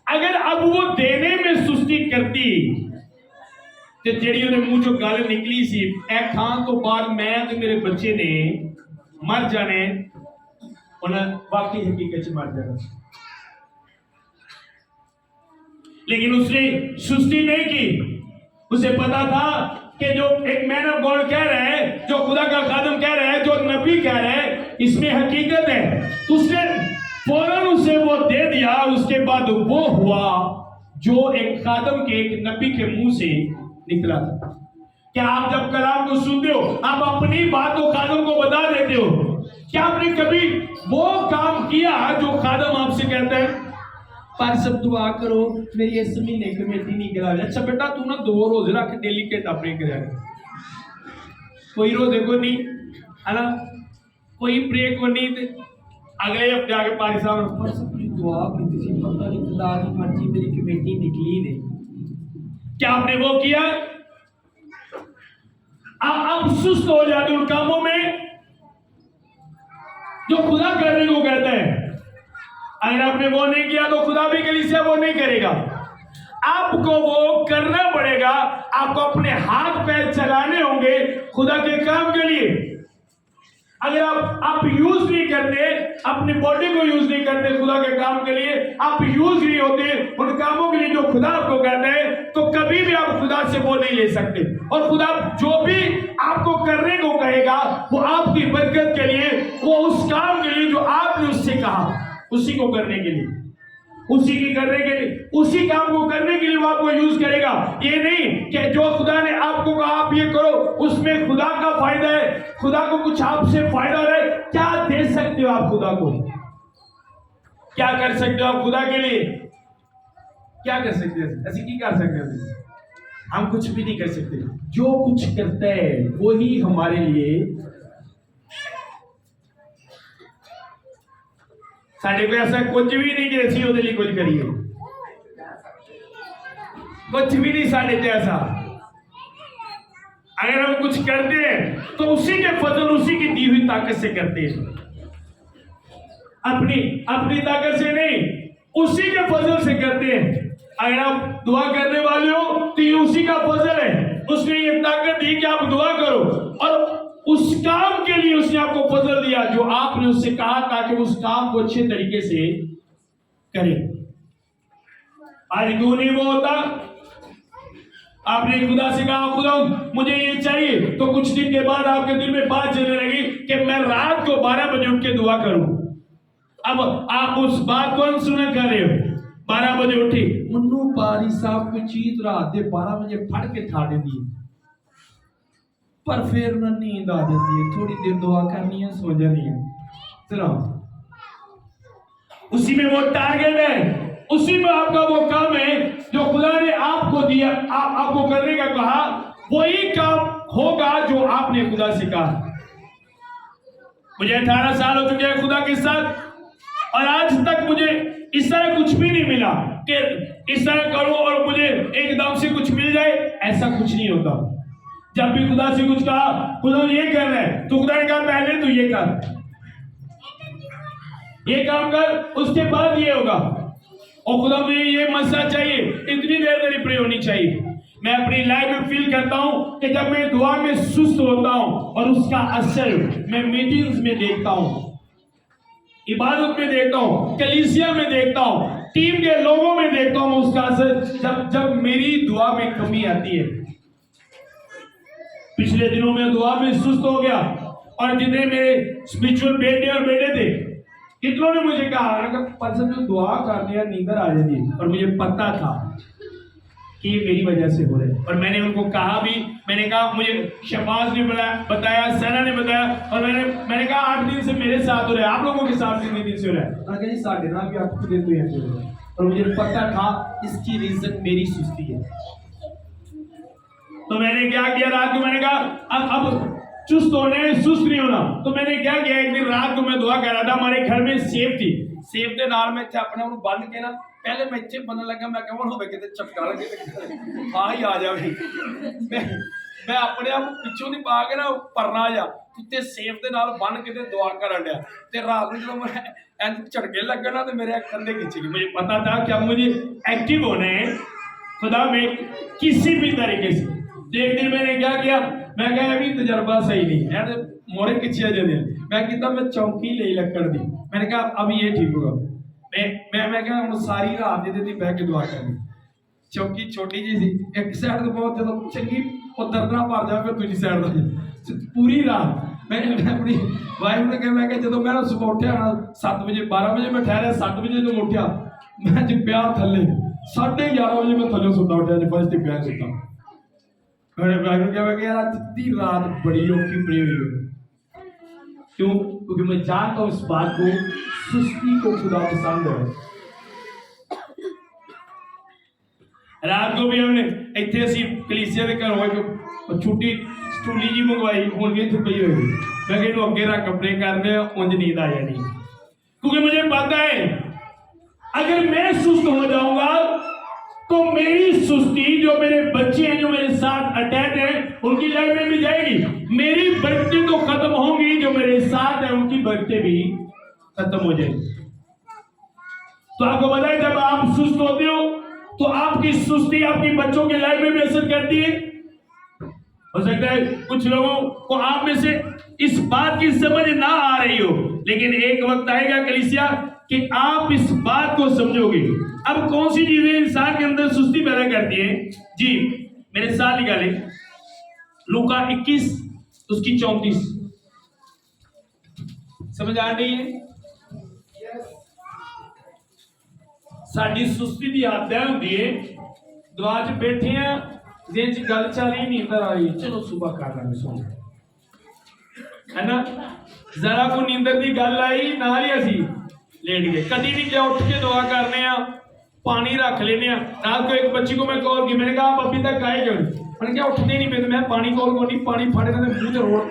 अगर अब वो देने में सुस्ती करती तो जेड़ी उन्हें मुंह चो गल निकली सी, ए खान तो बाद मैं तो मेरे बच्चे ने मर जाने, उन्हें वाकई हकीकत से मर जाना। लेकिन उसने सुस्ती नहीं की। उसे पता था कि जो एक मैन ऑफ गॉड कह रहे हैं, जो खुदा का खादम कह रहे हैं, जो नबी कह रहे हैं, इसमें हकीकत है। तो उसने फौरन उसे वो दे दिया। उसके बाद वो हुआ जो एक खादम के, एक नबी के मुंह से निकला था। क्या आप जब कलाम को सुनते हो आप अपनी बात को खादम को बता देते हो? क्या आपने कभी वो काम किया जो खादम आपसे कहता है पर सब दुआ करो मेरी इस महीने कमेटी नहीं करा? अच्छा बेटा तू ना 2 रोजे रख डेलीकेट अपने करा, कोई रोजे को नहीं है ना, कोई ब्रेक को नहीं, अगले हफ्ते आके पारी साहब पर सब दुआ की थी, पता नहीं खुदा की मर्जी मेरी कमेटी निकली नहीं। क्या आपने वो किया? आप सुस्त हो जाते उन कामों में जो खुदा करने को कहता है। अगर आपने वो नहीं किया तो खुदा भी कलीसिया वो नहीं करेगा। आपको वो करना पड़ेगा। आपको अपने हाथ पैर चलाने होंगे खुदा के काम के लिए। अगर आप यूज नहीं करते, अपनी बॉडी को यूज नहीं करते खुदा के काम के लिए, आप यूज नहीं होते उन कामों के लिए जो खुदा आपको कहता है, तो कभी भी आप खुदा से वो नहीं ले सकते। और खुदा जो भी आपको करने को कहेगा वो आपकी बरकत के लिए, वो उस काम के लिए जो आपने उससे कहा, उसी को करने के लिए, उसी की करने के लिए, उसी काम को करने के लिए वो आपको यूज करेगा। ये नहीं कि जो खुदा ने आपको कहा आप ये करो, उसमें खुदा का फायदा है, खुदा को कुछ आपसे फायदा रहे। क्या दे सकते हो आप खुदा को? क्या कर सकते हो आप खुदा के लिए? क्या कर सकते हैं? ऐसे की कर सकते हैं? हम कुछ भी नहीं कर सकते। जो कुछ करता है वही हमारे लिए साढ़े को ऐसा कुछ भी नहीं कि असं वो कुछ करिए, कुछ भी नहीं साढ़े से ऐसा। अगर हम कुछ करते हैं तो उसी के फजल, उसी की दी हुई ताकत से करते हैं, अपनी अपनी ताकत से नहीं, उसी के फजल से करते हैं। अगर आप दुआ करने वाले हो तो ये उसी का फजल है, उसने ये ताकत दी कि आप दुआ करो, और उस काम के लिए उसने आपको फजल दिया जो आपने उससे कहा ताकि उस काम को अच्छे तरीके से करें। आज क्यों नहीं वो होता? आपने खुदा से कहा खुदा मुझे ये चाहिए, तो कुछ दिन के बाद आपके दिल में बात चलने लगी कि मैं रात को 12 बजे उठ के दुआ करूं। अब आप उस बात को अनसुना कर रहे हो। 12 बजे उठी, मुन्नू पारी साहब कोई चीज रात के 12 बजे फट के ठा दी, पर फिर ना नींद आ जाती है, थोड़ी देर दुआ करनी है, सो जानी है। चलो उसी में वो टारगेट है, उसी में आपका वो काम है जो खुदा ने आपको दिया, आपको करने का कहा, वही काम होगा जो आपने खुदा से कहा। मुझे 18 साल हो चुके हैं खुदा के साथ, और आज तक मुझे इस तरह कुछ भी नहीं मिला कि इस तरह करो और मुझे एकदम से कुछ मिल जाए, ऐसा कुछ नहीं होता। जब भी खुदा से कुछ कहा, खुदा ये करना है, तो खुदा ने कहा पहले तो ये कर, ये काम कर, उसके बाद ये होगा। और खुदा मुझे ये मसला चाहिए, इतनी देर मेरी प्रे होनी चाहिए। मैं अपनी लाइफ में फील करता हूं कि जब मैं दुआ में सुस्त होता हूं और उसका असर मैं मीटिंग्स में देखता हूं, इबादत में देखता हूं, कलीसिया में देखता हूं, टीम के लोगों में देखता हूं, उसका असर जब मेरी दुआ में कमी आती है। पिछले दिनों में दुआ में सुस्त हो गया, और जितने मेरे स्पिरिचुअल बेटे और बेटे थे, कितनों ने मुझे कहा पसंद में दुआ करने या नींदर आ जाती है, और मुझे पता था कि ये मेरी वजह से हो रहा है। और मैंने उनको कहा भी, मैंने कहा मुझे शबाज ने बताया, सना ने बताया, और मैंने कहा 8 दिन से मेरे साथ हो रहा है, आप लोगों के साथ कितने दिन से हो रहा है? मैंने कहा जी 8.5 भी आपको दिन तो ऐसे हो रहा है, और मुझे पता था इसकी रीजन मेरी सुस्ती है। तो मैंने क्या किया, रात को मैंने कहा अब चुस्त होने, सुस्त नहीं होना। तो मैंने क्या किया, एक दिन रात को मैं दुआ कर रहा था, हमारे घर में सेब थी, सेब के नाल में अपने आप बंद के ना, पहले मैं इतने बनने लगा, मैं कहूँ हो कितने चटका लगे ही आ जाए, मैं अपने आप पिछों नहीं पा के ना परना जा ते सेब के नाल बन के दुआ करन दिया, ते रात में जो मैं झटके लगे ना तो मेरे कंधे खिंचेगी। मुझे पता था कि अब मुझे एक्टिव होना है खुदा में किसी भी तरीके से। एक दिन मैंने क्या किया, मैं कहा अभी तजर्बा सही नहीं है, मोरे किच्छे जने मैं कहता मैं चौकी ले लकड़ दी, मैंने कहा अब ये ठीक होगा। मैं क्या सारी रात दे बह के दुआ करनी, चौकी छोटी जी सी, एक साइड तो बहुत जो चंगी वो दर्दना भर जाए, फिर दूसरी साइड पूरी रात मैं अपनी वाइफ ने कहा, मैं जो मैं सुबह उठा ना 7 बजे 12 बजे मैं ठहरा, 7 बजे जो उठा मैं जो प्या थले 11:30 बजे मैं थले सुता उठा, जो फर्स्ट प्या सुता। मेरे भाई ने कहा यार इतनी रात बड़ी औखी पड़ी हुई है, क्यों? क्योंकि मैं जानता हूं इस बात को, सुस्ती को खुदा पसंद है। रात को भी हमने इतने असी कलीसिया के घर हो छुट्टी स्टूली जी मंगवाई, हूं भी इतने पई हुई, मैं कहूँ अगे रख कपड़े करने, उंज नींद आ जानी, क्योंकि मुझे पता है अगर मैं सुस्त हो जाऊंगा तो मेरी सुस्ती, जो मेरे बच्चे हैं जो मेरे साथ अटैच हैं, उनकी लाइफ में भी जाएगी। मेरी बरकतें तो खत्म होंगी, जो मेरे साथ है उनकी बरकतें भी खत्म हो जाएगी। तो आपको पता है जब आप सुस्त होते हो तो आपकी सुस्ती आपकी बच्चों की लाइफ में भी असर करती है। हो सकता है कुछ लोगों को आप में से इस बात की समझ ना आ रही हो, लेकिन एक वक्त आएगा कलीसिया कि आप इस बात को समझोगे। अब कौन सी चीजें इंसान के अंदर सुस्ती पैदा करती है? जी मेरे साथ निकाले लूका 21 उसकी 34, समझ आ रही है? साड़ी सुस्ती की आदत होती है, दुआ च बैठे हैं, दिन च गल चल रही, नींदर आ रही, चलो सुबह कर लेंगे, सोना है ना, जरा को नींदर की गल आई ना ही असी लेट गए। कभी नहीं क्या उठ के दुआ करने, पानी रख लेने। रात को एक बच्ची को मैं कॉल की, मैंने कहा आप अभी तक आए क्यों? मैंने क्या उठते नहीं पे, मैं पानी कॉल को नहीं, पानी फाड़े ना मुंह से रोड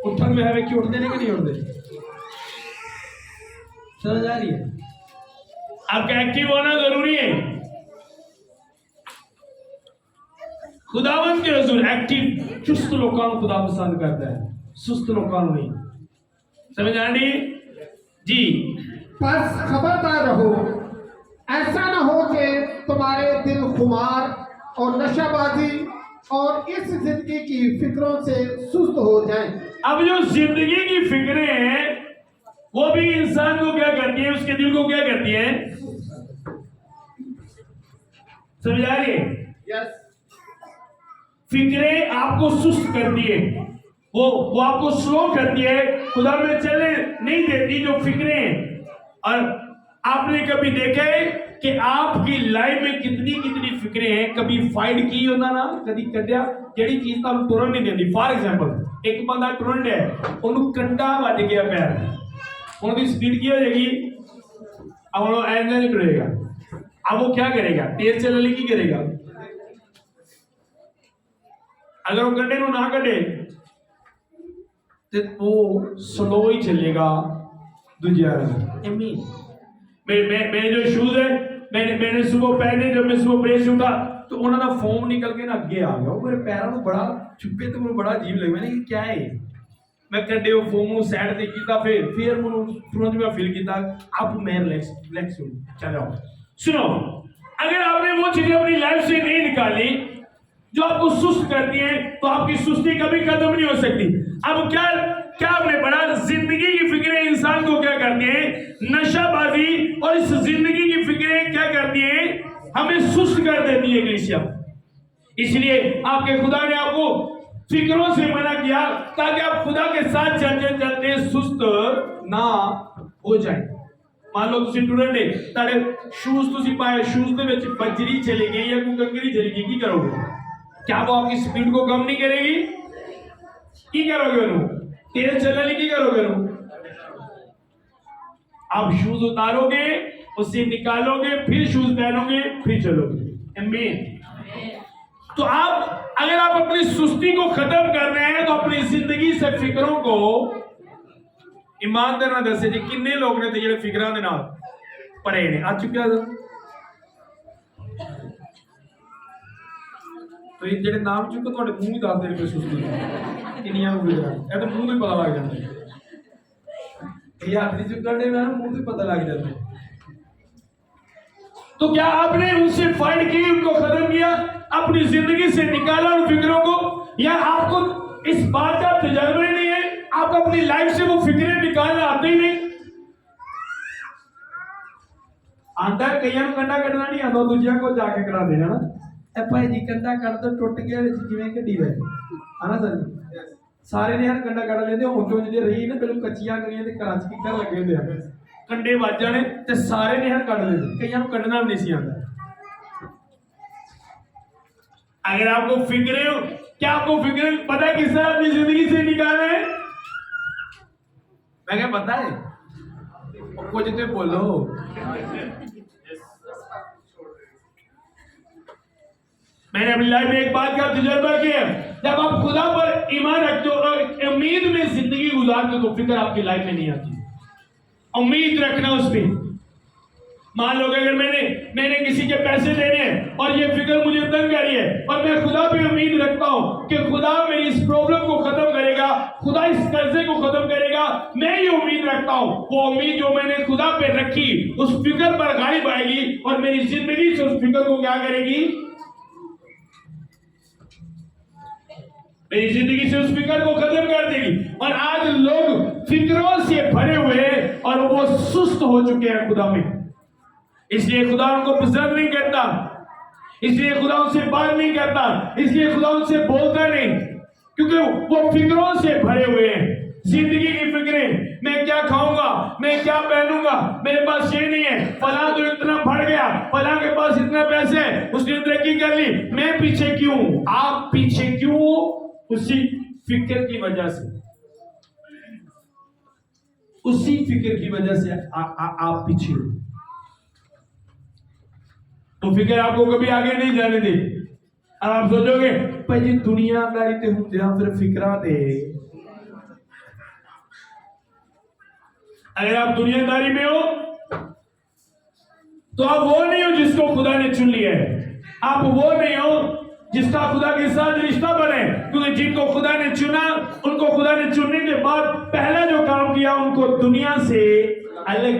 उठन में है कि उठते नहीं कि नहीं उठते। समझ आ रही है? आपका एक्टिव होना जरूरी है। खुदावंद के रसूल एक्टिव चुस्त लोगों को खुदा पसंद करता है, सुस्त लोगों को नहीं। समझ आ रही जी? बस खबरदार रहो, ऐसा ना हो कि तुम्हारे दिल खुमार और नशाबाजी और इस जिंदगी की फिक्रों से सुस्त हो जाएं। अब जो जिंदगी की फिक्रें हैं वो भी इंसान को क्या करती है, उसके दिल को क्या करती है? समझ आ रही है? यस। फिक्रें आपको सुस्त करती है, वो आपको स्लो करती है, खुदा में चलने नहीं देती जो फिक्रें हैं। और आपने कभी देखा है कि आपकी लाइफ में कितनी कितनी फिक्रें हैं? कभी फाइट की होना ना, कभी कड्या ਜਿਹੜੀ चीज तो तुरंत नहीं देती। फॉर एग्जांपल एक बंदा टुरंड है, ਉਹਨੂੰ ਕੰਡਾ ਵੱਜ ਗਿਆ ਪੈਰ, ਉਹਦੀ स्पीड की हो जाएगी, अब वो ऐसे नहीं टुरेगा। अब वो क्या करेगा? तेज चलने की करेगा। अगर वो कंडे को ना कटे तो वो स्लो ही चलेगा। दूसरा मेरे जो शूज है मैंने सुबह पहने, जब मैं सुबह प्रेस उठा तो उन्होंने फोम निकल के ना अगे आ गया, वो मेरे पैरों में बड़ा छुपे, तो मुझे बड़ा अजीब लगा। मैंने कहा क्या है? मैं कंडे वो फोम को साइड से किया, फिर मुझे तुरंत मैं फील किया अब मैं रिलैक्स चलो। सुनो, अगर आपने वो चीजें अपनी लाइफ से नहीं निकाली जो आपको सुस्त करती है, तो आपकी सुस्ती कभी खत्म नहीं हो सकती। अब क्या आपने पढ़ा? जिंदगी की फिक्रें इंसान को क्या करती हैं? नशाबाजी। और इस जिंदगी की फिक्रें क्या करती हैं? हमें सुस्त कर देती है कलीसिया। इसलिए आपके खुदा ने आपको फिक्रों से मना किया ताकि आप खुदा के साथ चलते चलते सुस्त ना हो जाए। मान लो ਤੁਸੀਂ ਟੁਰੰਡੇ, ਤੁਹਾਡੇ शूज ਤੁਸੀਂ पाए, शूज ਦੇ ਵਿੱਚ बजरी चली गई या कोई कंकरी चली गई, की करोगे? क्या वो आपकी स्पीड को कम नहीं करेगी? की करोगे? तेज चलने की करोगे? आप शूज उतारोगे, उसे निकालोगे, फिर शूज पहनोगे, फिर चलोगे। आमीन। तो आप अगर आप अपनी सुस्ती को खत्म कर रहे हैं तो अपनी जिंदगी से फिक्रों को ईमानदार ना दसे जी किन्ने लोग ने ते जेड़े फिक्रां दे नाल परे ने आ चुक्या। तो ये जेड़े नाम चुको ਤੁਹਾਡੇ ਮੂੰਹ ਹੀ ਦੱਸ ਦੇ ਕੋਈ ਸੁਸਤੀ ਕਿੰਨੀਆਂ ਹੋ ਗਈਆਂ, ਇਹ ਤਾਂ ਮੂੰਹ ਤੋਂ ਹੀ ਪਤਾ ਲੱਗ ਜਾਂਦਾ ਹੈ। ये आखिरी जो करने में मुंह से पता लग जाता है। तो क्या आपने उनसे फाइट की, उनको खत्म किया, अपनी जिंदगी से निकाला उन फिक्रों को? या आपको इस बात का तजुर्बा ही नहीं है? आप अपनी लाइफ से वो फिक्रें निकालना आते ही नहीं? आता कई कंधा कटना नहीं आता, दूसरे को जाके करा देना ना, ए भाई जी कंधा कट तो टुट गया जिवें कड्डी वे है ना सर। सारे ने यार कंडा कट लेंदे, हुण तो जे रही ना पहले कच्चियां करियां ते घरां च किकर लगे हुंदे आ, कंडे ਵੱਜ जाने ते सारे ने यार कट लेंदे, कईयां नूं कटना भी नहीं सी आंदा। अगर आपको फिक्रें हो, क्या आपको फिक्रें पता है किस तरह अपनी जिंदगी से निकालना है? मैं क्या पता है? कुछ तो बोलो। मैंने अपनी लाइफ में एक बात का तजुर्बा किया, जब आप खुदा पर ईमान रखते हो और उम्मीद में जिंदगी गुजारते हो तो फिक्र आपकी लाइफ में नहीं आती। उम्मीद रखना उस पर। मान लो अगर मैंने किसी के पैसे देने हैं और ये फिक्र मुझे तंग कर रही है और मैं खुदा पे उम्मीद रखता हूं कि खुदा मेरी इस प्रॉब्लम को खत्म करेगा, खुदा इस कर्जे को खत्म करेगा, मैं ये उम्मीद रखता हूं, वो उम्मीद जो मैंने खुदा पे रखी उस फिक्र पर गालिब आएगी और मेरी जिंदगी से उस फिक्र को क्या करेगी? मेरी जिंदगी से उस फिक्र को खत्म कर देगी। और आज लोग फिक्रों से भरे हुए हैं और वो सुस्त हो चुके हैं खुदा में। इसलिए खुदा उनको पसंद नहीं करता, इसलिए खुदा उनसे बात नहीं करता, इसलिए खुदा उनसे बोलता नहीं, क्योंकि वो फिक्रों से भरे हुए हैं। जिंदगी की फिक्रें, मैं क्या खाऊंगा, मैं क्या पहनूंगा, मेरे पास ये नहीं है, फला तो इतना बढ़ गया, फला के पास इतना पैसे है, उसने तरक्की कर ली, मैं पीछे क्यों? आप पीछे क्यों? उसी फिक्र की वजह से, उसी फिक्र की वजह से आप पीछे हो। तो फिक्र आपको कभी आगे नहीं जाने दे। अब आप सोचोगे भाई जी दुनियादारी ते हुंदे फिर फिक्रा दे अगर आप दुनियादारी में हो तो आप वो नहीं हो जिसको खुदा ने चुन लिया है। आप वो नहीं हो जिसका खुदा के साथ रिश्ता बने, क्योंकि जिनको खुदा ने चुना, उनको खुदा ने चुनने के बाद पहला जो काम किया, उनको दुनिया से अलग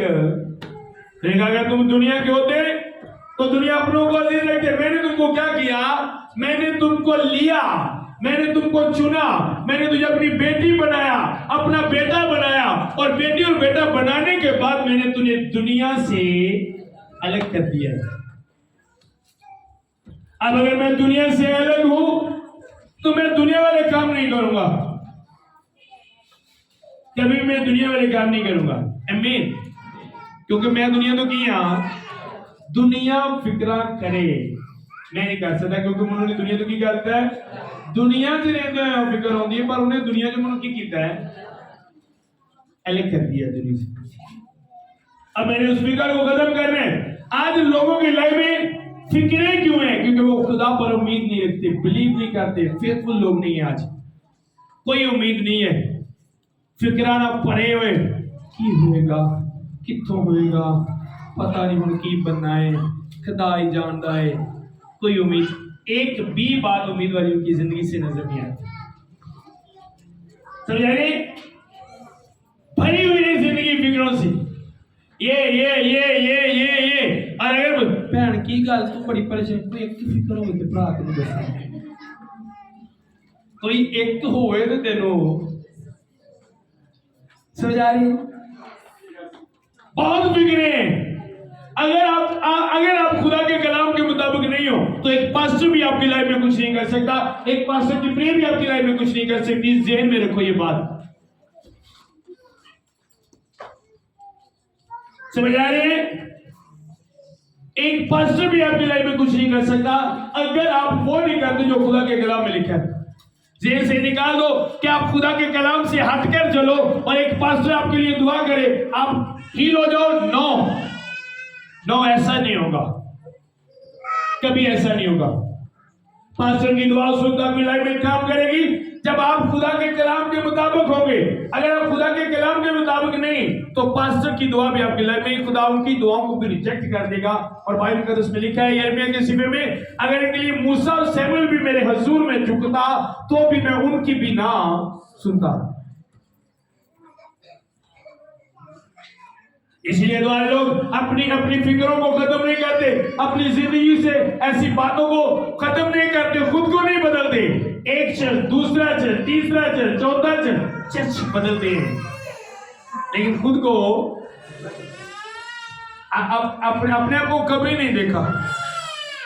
देखा। अगर तुम दुनिया के होते तो दुनिया अपनों को ले लेते। मैंने तुमको क्या किया? मैंने तुमको लिया, मैंने तुमको चुना, मैंने तुझे अपनी बेटी बनाया, अपना बेटा बनाया, और बेटी और बेटा बनाने के बाद मैंने तुझे दुनिया से अलग कर दिया। अब अगर मैं दुनिया से अलग हूं तो मैं दुनिया वाले काम नहीं करूंगा, कभी मैं दुनिया वाले काम नहीं करूंगा। आमीन। क्योंकि मैं दुनिया तो किया, दुनिया फिक्रा करे मैं नहीं कर सकता, क्योंकि उन्होंने दुनिया तो की करता है, दुनिया से रहते फिक्र होती है, पर उन्हें दुनिया जो उन्होंने किया है अलग कर दिया दुनिया से। अब मैंने उस फिक्र को खत्म करना है। आज लोगों की लाइफ में फिक्रें क्यों है? क्योंकि वो खुदा पर उम्मीद नहीं रखते, बिलीव नहीं करते, फेथफुल लोग नहीं है। आज कोई उम्मीद नहीं है, फिक्राना परे हुए की होएगा, कित्थों होएगा, पता नहीं हुण की बनना है, खुदा ही जानता है। कोई उम्मीद, एक भी बात उम्मीद वाली उनकी जिंदगी से नजर नहीं आती। समझ आ रही? भरी हुई है जिंदगी फिक्रों से, ये और अगर भैन की गल तू बड़ी परेशान, कोई एक फिक्र होवे ते भरा तेनू दस, कोई एक होवे ते तेनू समझ आ रही? बहुत फिक्रे हैं। अगर आप खुदा के कलाम के मुताबिक नहीं हो तो एक पास्टर भी आपकी लाइफ में कुछ नहीं कर सकता, एक पास्टर की प्रेयर भी आपकी लाइफ में कुछ नहीं कर सकती। ज़हन में रखो ये बात। समझ आ रही है? एक पास्टर भी आपकी लाइफ में कुछ नहीं कर सकता अगर आप वो नहीं करते जो खुदा के कलाम में लिखा है। जेल से निकाल दो कि आप खुदा के कलाम से हटकर चलो और एक पास्टर आपके लिए दुआ करे, आप हील हो जाओ। नो, ऐसा नहीं होगा, कभी ऐसा नहीं होगा। पास्टर की दुआ उस वक्त आपकी लाइफ में काम करेगी जब आप खुदा के कलाम के मुताबिक होंगे। अगर आप खुदा के कलाम के मुताबिक नहीं तो पास्टर की दुआ भी आपकी लाइफ में, खुदा उनकी दुआओं को भी रिजेक्ट कर देगा। और बाइबल का उसमें लिखा है यिर्मयाह के सिफे में, अगर इनके लिए मूसा और सैमुअल भी मेरे हुजूर में झुकता तो भी मैं उनकी भी ना सुनता। इसलिए द्वारा लोग अपनी फिक्रों को खत्म नहीं करते, अपनी जिंदगी से ऐसी बातों को खत्म नहीं करते, खुद को नहीं बदलते। एक चर्च, दूसरा चर्च, तीसरा चर्च, चौथा चर्च बदलते हैं, लेकिन खुद को अपने आप को कभी नहीं देखा।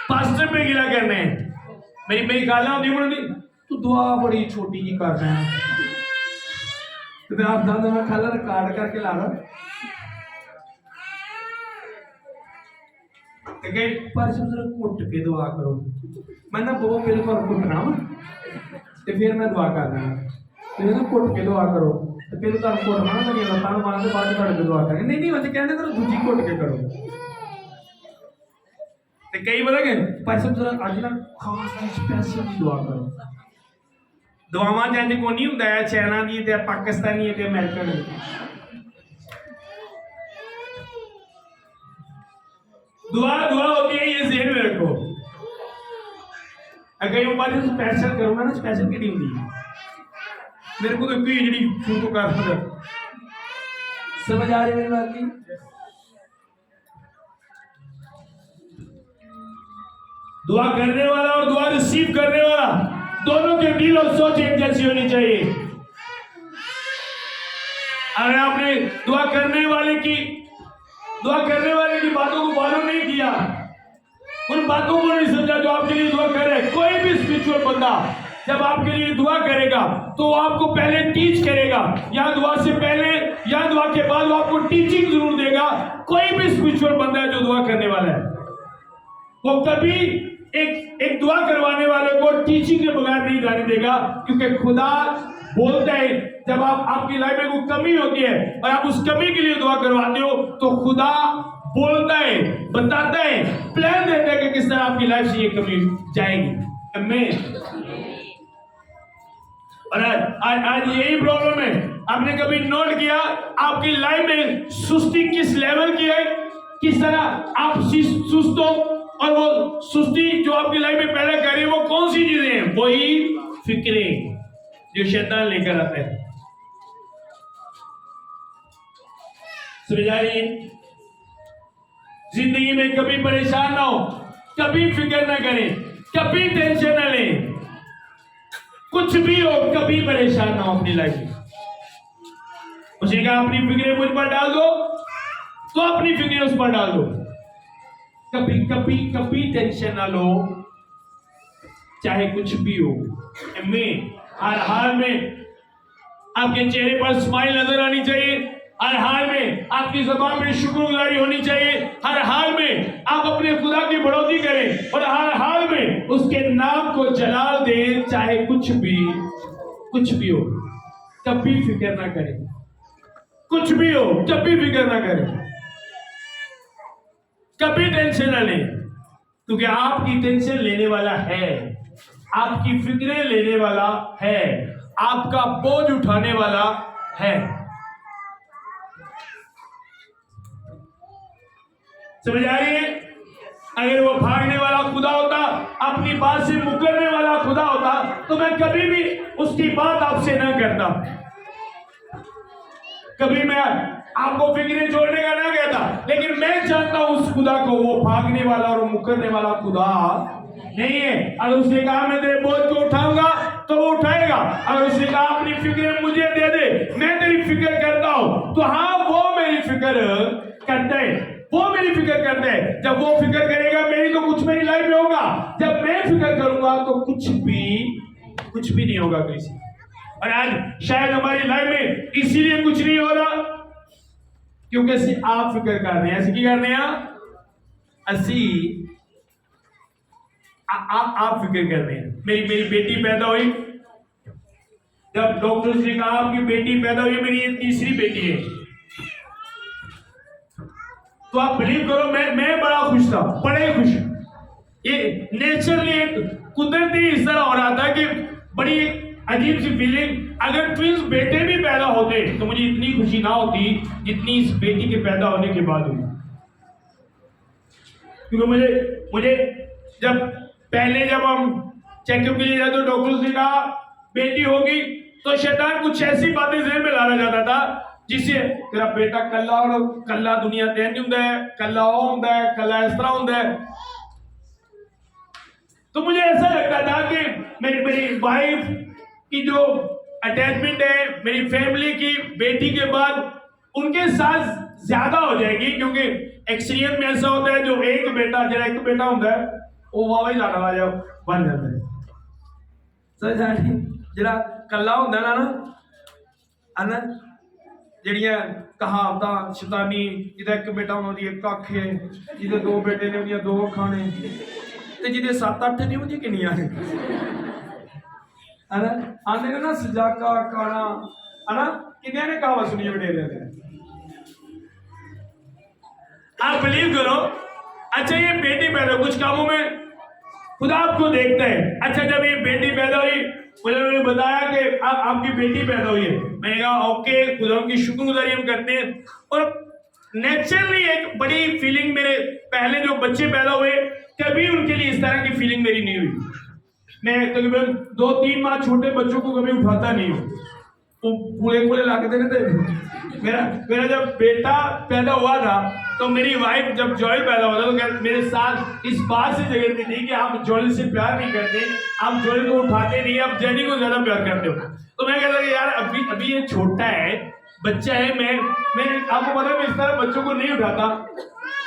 पास्टर पे गिला करने मेरी गाला होती, तू दुआ बड़ी छोटी जी कर रहा है, तो आप दादा में खाला रिकॉर्ड करके ला रहा पर घुट के दुआ करो। मैं ना बहुत मेरे पर घुटना तो फिर मैं दुआ करना, तो घुट के दुआ करो, तो फिर घुटना मेरी लत्तां मारने बाद घट के दुआ करेंगे। नहीं बच्चे कहते तेरा दूजी घुट के करो। तो कई पता कि पर अज ना खास स्पेशल दुआ करो। दुआवां जंज को नहीं होंदा है चाइना दी ते पाकिस्तानी ते अमेरिकन दी। दुआ होती है, ये ज़हन में रखो। अगर वो बात स्पेशल करूंगा ना, स्पेशल की नहीं होती मेरे को तो कोई जड़ी शुरू कर समझ आ रही मेरी बात की? दुआ करने वाला और दुआ रिसीव करने वाला दोनों के दिल और सोच एक जैसी होनी चाहिए। अगर आपने दुआ करने वाले की बातों को फॉलो नहीं किया, उन बातों को नहीं समझा जो आपके लिए दुआ करे, कोई भी स्पिरिचुअल बंदा जब आपके लिए दुआ करेगा तो आपको पहले टीच करेगा, या दुआ से पहले या दुआ के बाद वो आपको टीचिंग जरूर देगा। कोई भी स्पिरिचुअल बंदा है जो दुआ करने वाला है वो कभी एक दुआ करवाने वाले को टीचिंग के बगैर नहीं जाने देगा, क्योंकि खुदा बोलता है जब आपकी लाइफ में कोई कमी होती है और आप उस कमी के लिए दुआ करवाते हो तो खुदा बोलता है, बताता है, प्लान देता है कि किस तरह आपकी लाइफ से ये कमी जाएगी। आमीन। और आज यही प्रॉब्लम है। आपने कभी नोट किया आपकी लाइफ में सुस्ती किस लेवल की है, किस तरह आप सुस्त हो, और वो सुस्ती जो आपकी लाइफ में पैदा कर रही है वो कौन सी चीजें हैं? वही फिक्रें जो शैतान लेकर आता है। समझ आ रही है? जिंदगी में कभी परेशान ना हो, कभी फिक्र ना करें, कभी टेंशन ना लें, कुछ भी हो कभी परेशान ना हो अपनी लाइफ में। उसे कहा अपनी फिक्रें मुझ पर डाल दो, तो अपनी फिक्रें उस पर डाल दो। कभी कभी कभी टेंशन ना लो, चाहे कुछ भी हो। मैं हर हाल में आपके चेहरे पर स्माइल नजर आनी चाहिए, हर हाल में आपकी ज़बान में शुक्रगुजारी होनी चाहिए, हर हाल में आप अपने खुदा की बढ़ोतरी करें और हर हाल में उसके नाम को जलाल दें, चाहे कुछ भी हो। कभी फिक्र ना करें, कुछ भी हो कभी फिक्र ना करें, कभी टेंशन ना लें, क्योंकि आपकी टेंशन लेने वाला है, आपकी फिक्रें लेने वाला है, आपका बोझ उठाने वाला है। समझ आ रही है? अगर वो भागने वाला खुदा होता, अपनी बात से मुकरने वाला खुदा होता, तो मैं कभी भी उसकी बात आपसे ना करता, कभी मैं आपको फिक्रें छोड़ने का ना कहता। लेकिन मैं जानता हूं उस खुदा को, वो भागने वाला और मुकरने वाला खुदा नहीं है। अगर उसने कहा मैं तेरे बोझ को उठाऊंगा तो वो उठाएगा, अगर उसने कहा अपनी फिक्र मुझे दे दे, मैं तेरी फिक्र करता हूं, तो हाँ वो मेरी फिक्र करता है, वो मेरी फिक्र करता है। जब वो फिक्र करेगा मेरी, तो कुछ मेरी लाइफ में होगा। जब मैं फिक्र करूंगा तो कुछ भी नहीं होगा किसी। और आज शायद हमारी लाइफ में इसीलिए कुछ नहीं हो रहा, क्योंकि आप फिक्र कर रहे हैं। ऐसे की कर रहे हैं आप फिक्र कर रहे हैं। मेरी बेटी पैदा हुई, जब डॉक्टर ने कहा आपकी बेटी पैदा हुई, मेरी ये तीसरी बेटी है, तो आप बिलीव करो मैं बड़ा खुश था, बड़े खुश। ये नेचुरली एक कुदरती इस तरह हो रहा था कि बड़ी अजीब सी फीलिंग। अगर ट्विंस बेटे भी पैदा होते तो मुझे इतनी खुशी ना होती जितनी इस बेटी के पैदा होने के बाद हुई। क्योंकि मुझे जब हम चेकअप के लिए जाते तो डॉक्टर ने कहा बेटी होगी, तो शैतान कुछ ऐसी बातें ज़हन में लाना चाहता था जिससे तेरा बेटा कल्ला दुनिया ते नहीं हुंदा है, कल्ला वो हुंदा है, कल्ला इस तरह हुंदा है। तो मुझे ऐसा लगता था कि मेरी वाइफ की जो अटैचमेंट है मेरी फैमिली की बेटी के बाद उनके साथ ज्यादा हो जाएगी, क्योंकि एक्सपीरियंस में ऐसा होता है जो एक बेटा होता है वो वावा ही लाना वाला बन जाता है। समझ आ रही? जरा कल्ला होता है ना ਜਿਹੜੀਆਂ ਕਹਾਵਤਾਂ ਸ਼ੈਤਾਨੀ, ਜਿਹਦਾ ਇੱਕ ਬੇਟਾ ਉਹਨਾਂ ਦੀ ਇੱਕ ਅੱਖ ਹੈ, ਜਿਹਦੇ ਦੋ ਬੇਟੇ ਨੇ ਉਹਦੀਆਂ ਦੋ ਅੱਖਾਂ ਨੇ, ਤੇ ਜਿਹਦੇ 7-8 ਨੇ ਉਹਦੀਆਂ ਕਿੰਨੀਆਂ ਨੇ, ਹਨਾ? ਆਂਦੇ ਨੇ ਨਾ ਸਜਾਕਾ ਕਾਣਾ, ਹਨਾ? ਕਿੰਨਿਆਂ ਨੇ ਕਹਾਵਤ ਸੁਣੀ ਵਡੇਰਿਆਂ ਦੇ? आप बिलीव करो, अच्छा ये बेटी पैदा, कुछ कामों में खुदा आपको देखता है। अच्छा जब ये बेटी पैदा हुई, उन्होंने बताया कि आपकी बेटी पैदा हुई है, मैंने कहा ओके, खुदा की शुक्रगुजारी हम करते हैं। और नेचुरली एक बड़ी फीलिंग, मेरे पहले जो बच्चे पैदा हुए कभी उनके लिए इस तरह की फीलिंग मेरी नहीं हुई। मैं तकरीबन 2-3 माह छोटे बच्चों को कभी उठाता नहीं हूँ, तो पूरे लगते रहते। मेरा जब बेटा पैदा हुआ था तो मेरी वाइफ जब जोएल पैदा हुआ था तो मेरे साथ इस बात से झगड़ती थी कि आप जोएल से प्यार नहीं करते, आप जोएल को उठाते नहीं, आप जेनी को ज्यादा प्यार करते हो। तो मैं कहता कि यार अभी ये छोटा है, बच्चा है, मैं आपको पता है मैं इस तरह बच्चों को नहीं उठाता।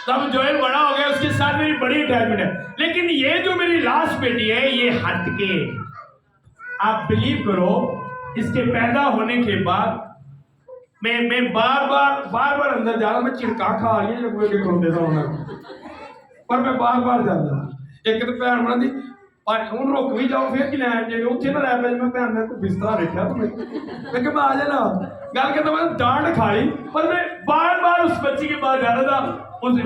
तो अब जोएल बड़ा हो गया, उसके साथ मेरी बड़ी अटैचमेंट है। लेकिन ये जो मेरी लास्ट बेटी है ये हट के, आप बिलीव करो, इसके पैदा होने के बाद मैं बार अंदर जा रहा, मैं चिड़का खा रही है जब मुझे खोल देता हूँ, पर मैं बार जाता। एक तो भैन बनाती पर हूँ रुक भी जाओ, फिर कि लैन जे उत्थे ना लै पे, मैं भैन ने कोई बिस्तरा देखा तो मैं क्या आ जाना गल करता, मैं डांट खाई, पर मैं बार उस बच्ची के पास जा रहा था,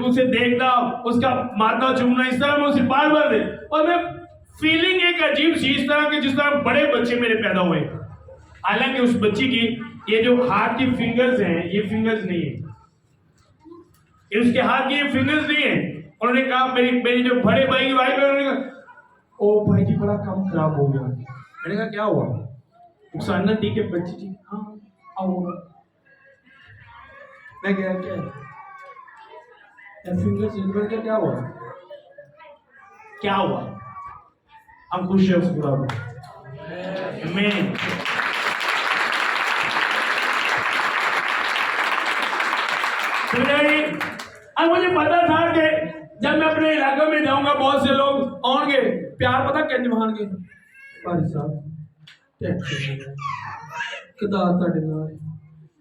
उसे देखना, उसका माथा चूमना, इस तरह मैं उसे बार दे। और मैं फीलिंग एक अजीब सी इस तरह की जिस तरह बड़े बच्चे मेरे पैदा हुए, हालांकि उस बच्ची की ये जो हाथ की फिंगर्स हैं, ये फिंगर्स नहीं है, ये उसके हाथ की ये फिंगर्स नहीं है। उन्होंने कहा, मेरी मेरी जो बड़े भाई की वाइफ है, उन्होंने कहा ओ भाई जी बड़ा काम खराब हो गया। मैंने कहा क्या हुआ? नुकसान ठीक है बच्ची जी, हाँ आओ। मैं गया क्या है फिंगर्स, मैंने कहा क्या हुआ? क्या हुआ? हम खुश है उस बुरा मैं अब मुझे पता था कि जब मैं अपने इलाके में जाऊंगा बहुत से लोग आएंगे, प्यार पता क्या निभाएंगे, भाई साहब कदा ਤੁਹਾਡੇ ਨਾਲ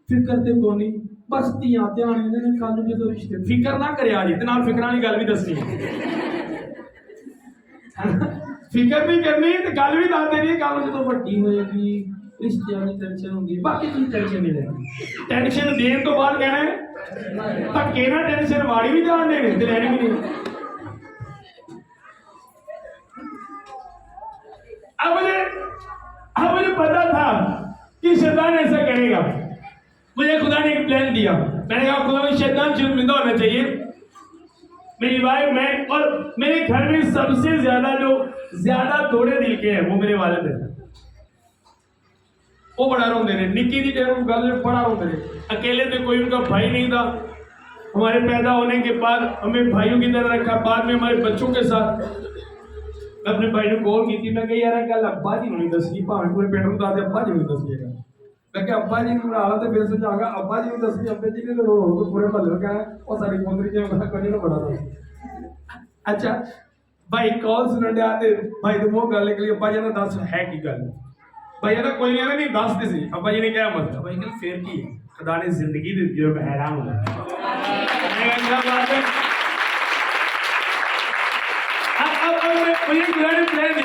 ਫਿਕਰ ਤੇ ਕੋਨੀ ਬਸ ਧੀਆਂ ਧਿਆਨ ਇਹਨਾਂ ਨੇ ਕੱਲ ਨੂੰ ਜਦੋਂ ਰਿਸ਼ਤੇ ਫਿਕਰ ਨਾ ਕਰਿਆ ਜੀ ਤੇ ਨਾਲ ਫਿਕਰਾਂ ਵਾਲੀ ਗੱਲ ਵੀ ਦੱਸਣੀ ਫਿਕਰ ਵੀ ਕਰਨੀ ਤੇ ਗੱਲ ਵੀ ਦੱਸ ਦੇਣੀ ਕੱਲ ਨੂੰ ਜਦੋਂ ਵੱਡੀ ਹੋਏਗੀ ਰਿਸ਼ਤਿਆਂ ਦੀ ਟੈਨਸ਼ਨ ਹੁੰਦੀ ਬਾਕੀ ਤੁਸੀਂ ਟੈਨਸ਼ਨ ਨਹੀਂ ਲੈਣੀ ਟੈਨਸ਼ਨ ਦੇਣ ਤੋਂ ਬਾਅਦ ਕਹਿਣਾ ਹੈ ਧੱਕੇ ਨਾਲ ਟੈਨਸ਼ਨ ਵਾਲੀ ਵੀ ਜਾਣ ਦੇਣੀ ਤੇ ਲੈਣੀ ਵੀ नहीं। अब मुझे पता था कि शैतान ऐसा करेगा। मुझे खुदा ने एक प्लान दिया। मैंने कहा खुदा में शैतान शर्मिंदा होना चाहिए। मेरी वाइफ, मैं और मेरे घर में सबसे ज्यादा जो ज्यादा थोड़े दिल के हैं वो मेरे वालिद हैं। वो बड़ा रोंदे रहे, निक्की दी जरूर गल बड़ा रोंदे रहे। अकेले तो कोई उनका भाई नहीं था। हमारे पैदा होने के बाद हमें भाइयों की तरह रखा। बाद में हमारे बच्चों के साथ मैं अपने भाई ने कॉल की थी। मैं कही यार गल अब्बा जी नहीं दसी, भावें पूरे पिंड में दस अब्बा जी नहीं दसीएगा। मैं क्या अब्बा जी बना ला तो फिर समझागा अब्बा जी दसी, अब्बे जी ने तो पूरे महल का है और सारी पोतरी जो कभी ना बड़ा था। अच्छा भाई कॉल सुन दिया भाई तो वो गल निकली, अब्बा जी ने दस है की गल। भाई कहता कोई नहीं दस दी सी। अब्बा जी ने क्या मतलब? भाई कहते फिर की खुदा ने जिंदगी दी जो मैं हैरान हो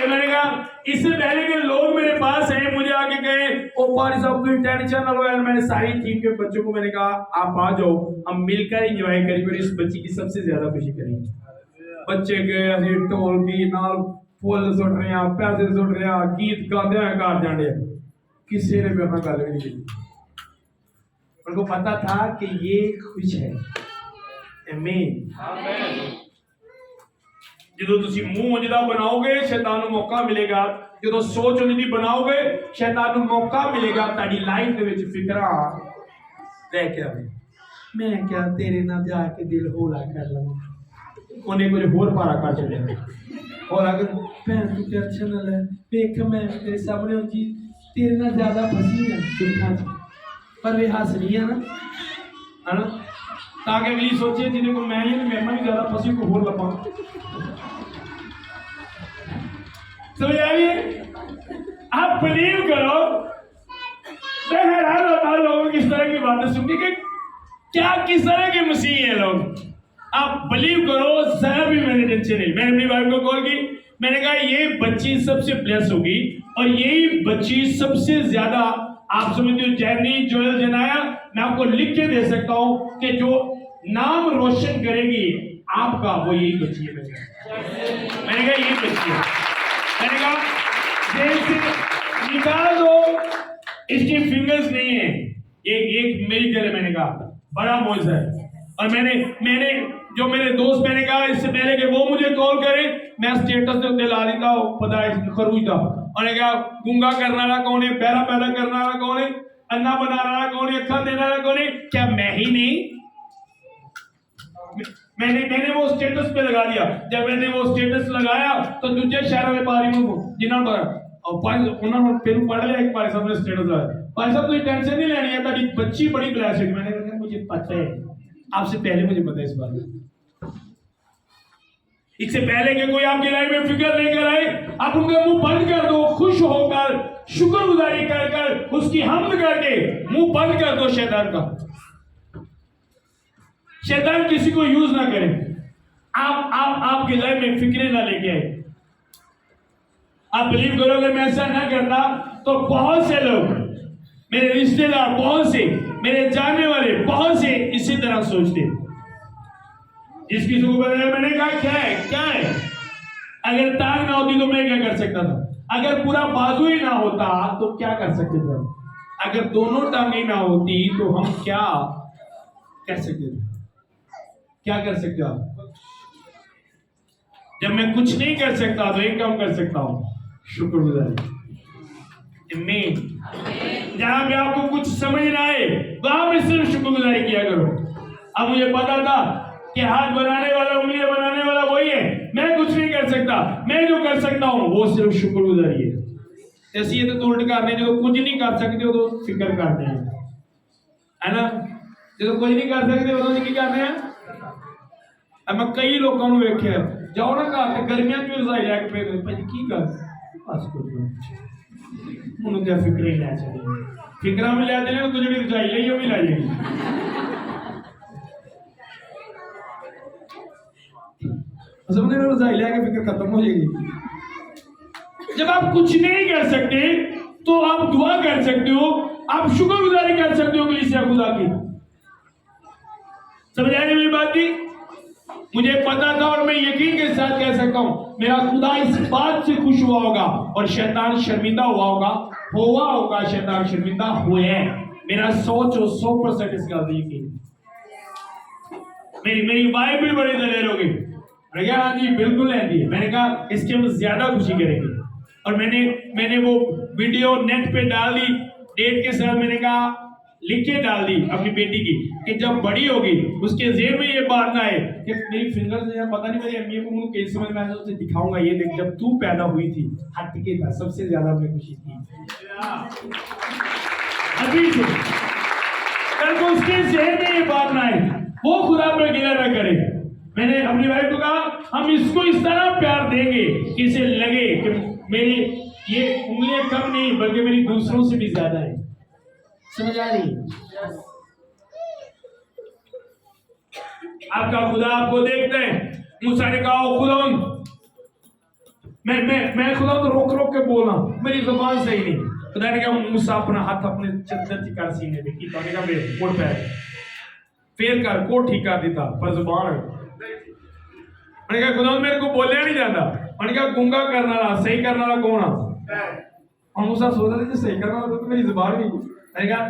मैंने कहा इससे पहले के लोग मेरे पास हैं, मुझे आके कहे ओ पारी साहब कोई टेंशन ना लो यार। मैंने सारी टीम के बच्चों को मैंने कहा आप आ जाओ, हम मिलकर एंजॉय करेंगे और इस बच्ची की सबसे ज्यादा खुशी करेंगे। बच्चे गए असं ढोल की नाल फुल सुट रहे हैं, पैसे सुट रहे हैं, गीत गाते हैं, घर जाने किसी ने भी अपना गल भी नहीं की। उनको पता था कि ये खुश है। आमीन। जो तुसी मुंह उजदा बनाओगे शैतान को मौका मिलेगा। जो सोच उजदी बनाओगे शैतान को मौका मिलेगा ताड़ी लाइफ दे विच फिकरा रह के आवे। मैं क्या तेरे नाल जाके दिल होला कर लवां, उन्हें कुछ होर पारा कर छड़िया और अगर भैन तू टेंशन ना ले, देख मैं तेरे सामने उंजी तेरे नाल ज्यादा फसी है दुनिया च, पर वे हस रही है ना ताकि अगली सोचे जिन्हें को मैं ही मैं भी ज्यादा फसी को होर लपा। समझ आइए? आप बिलीव करो, मैं हैरान होता हूं लोगों की इस तरह की बातें सुन के क्या किस तरह के मसीह हैं लोग। आप बिलीव करो जरा भी मैंने टेंशन नहीं। मैंने अपनी वाइफ को कॉल की, मैंने कहा ये बच्ची सबसे ब्लेस होगी और यही बच्ची सबसे ज्यादा आप समझते हो जैनी जोएल जनाया मैं आपको लिख के दे सकता हूं कि जो नाम रोशन करेगी आपका वो यही बच्ची है। मैंने कहा यही बच्ची है। मैंने कहा जेल से निकाल दो, इसकी फिंगर्स नहीं है, एक मेरी करे। मैंने कहा बड़ा मौज है। और मैंने जो मेरे दोस्त, मैंने कहा इससे पहले कि वो मुझे कॉल करे मैं स्टेटस से उत्ते ला देता हूं पता है खरूज दा। और क्या गूंगा करने वाला कौन है, पैरा पैदा करने वाला कौन है, अन्ना बनाने वाला कौन है, अक्खा देने वाला कौन है? क्या मैं ही नहीं? मैंने वो स्टेटस पे लगा दिया। जब मैंने वो स्टेटस लगाया तो दूसरे शहरों में बारी में जिन्होंने उन्होंने फिर पढ़ लिया एक भाई साहब ने स्टेटस लगाया, भाई साहब कोई टेंशन नहीं लेनी है, तारी बच्ची बड़ी ब्लेस्ड है। मैंने कहा मुझे पता है, आपसे पहले मुझे पता है इस बात में। इससे पहले कि कोई आपकी लाइफ में फिक्र लेकर आए आप उनका मुंह बंद कर दो, खुश होकर शुक्रगुजारी कर कर उसकी हमद करके मुंह बंद कर दो शैतान का। शैतान किसी को यूज ना करे। आप आपकी लाइफ में फिक्रे ना लेके आए। आप बिलीव करोगे मैं ऐसा ना करता तो बहुत से लोग, मेरे रिश्तेदार, बहुत से मेरे जानने वाले, बहुत से इसी तरह सोचते। जिस किसी को बताया मैंने कहा क्या है अगर टांग ना होती तो मैं क्या कर सकता था, अगर पूरा बाजू ही ना होता तो क्या कर सकते थे। अगर दोनों टांगे ना होती तो हम क्या कर सकते थे? क्या कर सकते हो आप? जब मैं कुछ नहीं कर सकता तो एक काम कर सकता हूं, शुक्रगुजारी। जहां भी आपको कुछ समझ ना आए वहां पे सिर्फ शुक्रगुजारी किया करो। अब मुझे पता था कि हाथ बनाने वाला, उंगलियां बनाने वाला वही है, मैं कुछ नहीं कर सकता, मैं जो कर सकता हूं वो सिर्फ शुक्रगुजारी है। जैसे ये तो उल्ट करने जो कुछ नहीं कर सकते हो तो फिक्र करते हैं, है ना? जो कुछ नहीं कर सकते उन्होंने की करते हैं। अब मैं कई लोगों को वेख्या जाओ ना घर गर्मियां भी रजाई लैके पे भाई की कर बस कुछ उन्होंने क्या फिक्र ही ले चले, फिक्रा में ले चले तो जी रजाई ली वो भी ला जाएगी। समझे ना, रजाई लेके फिक्र खत्म हो जाएगी। जब आप कुछ नहीं कर सकते तो आप दुआ कर सकते हो, आप शुक्रगुजारी कर सकते हो कलीसिया खुदा की। समझ आई मेरी बात की? मुझे पता था और मैं यकीन के साथ कह सकता हूं मेरा खुदा इस बात से खुश हुआ होगा और शैतान शर्मिंदा हुआ होगा शैतान शर्मिंदा हुए हैं। मेरा 100% इस बात यकीन। मेरी वाइफ भी बड़ी दलेर होगी, मैंने कहा हाँ जी बिल्कुल है जी। मैंने कहा इसके हम ज्यादा खुशी करेंगे। और मैंने वो वीडियो नेट पे डाल दी डेट के साथ। मैंने कहा लिख के डाल दी अपनी बेटी की कि जब बड़ी होगी उसके जेब में ये बात ना आए कि मेरी फिंगर्स ने पता नहीं मेरी अम्मी को मुझे कैसे समझ में आया, उसे दिखाऊंगा ये देख जब तू पैदा हुई थी हट के था। सबसे ज्यादा अपनी खुशी थी अभी से कल को उसके जेब में ये बात ना आए, वो खुदा पर गिला ना करे। मैंने अपनी वाइफ को कहा हम इसको इस तरह प्यार देंगे कि इसे लगे कि मेरी ये उंगलियां कम नहीं बल्कि मेरी दूसरों से भी ज्यादा है। समझ आ रही? आपका खुदा आपको देखते हैं। मूसा ने कहा खुदा मैं खुदा तो रोक के बोलना, मेरी जुबान सही नहीं। खुदा ने कहा मूसा अपना हाथ अपने चद्दर की कर सीने पे की, तो ने कहा मेरे कोट पे फेर कर कोट ठीक कर देता पर जुबान मैंने कहा खुदा मेरे को बोलिया नहीं जाता। मैंने कहा गूंगा करने वाला सही करने वाला कौन है? और मूसा सोच रहे थे सही करने वाला तो मेरी जुबान नहीं। मैंने कहा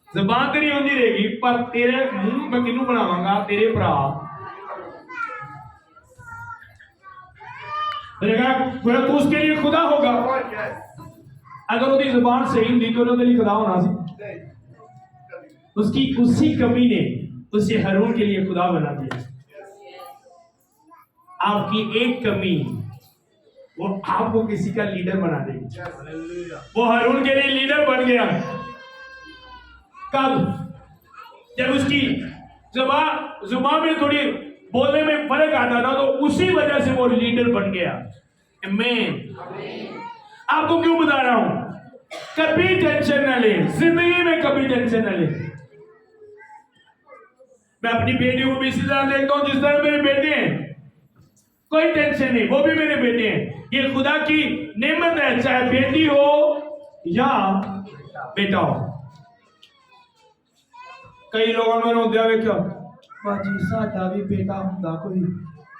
जुबान तेरी होती रहेगी पर तेरे मुंह मैं किनू बनावांगा? तेरे भरा। मैंने कहा तू उसके लिए खुदा होगा। अगर उसकी जुबान सही होती तो उसके लिए खुदा होना सी। उसकी उसी कमी ने उसे हारून के लिए खुदा बना दिया। आपकी एक कमी वो आपको किसी का लीडर बना देगी। वो हारून के लिए लीडर बन गया कब? जब उसकी जुबान में थोड़ी बोलने में फर्क आता था तो उसी वजह से वो लीडर बन गया। आमीन। आपको क्यों बता रहा हूं? कभी टेंशन न ले, जिंदगी में कभी टेंशन न ले। मैं अपनी बेटी को भी इसी तरह देखता हूं जिस तरह मेरे बेटे हैं। कोई टेंशन नहीं, वो भी मेरे बेटे हैं। ये खुदा की नेमत है, चाहे बेटी हो या बेटा हो। कई लोगों ने रोंदिया वेख्या बाजी साडा भी बेटा हुंदा कोई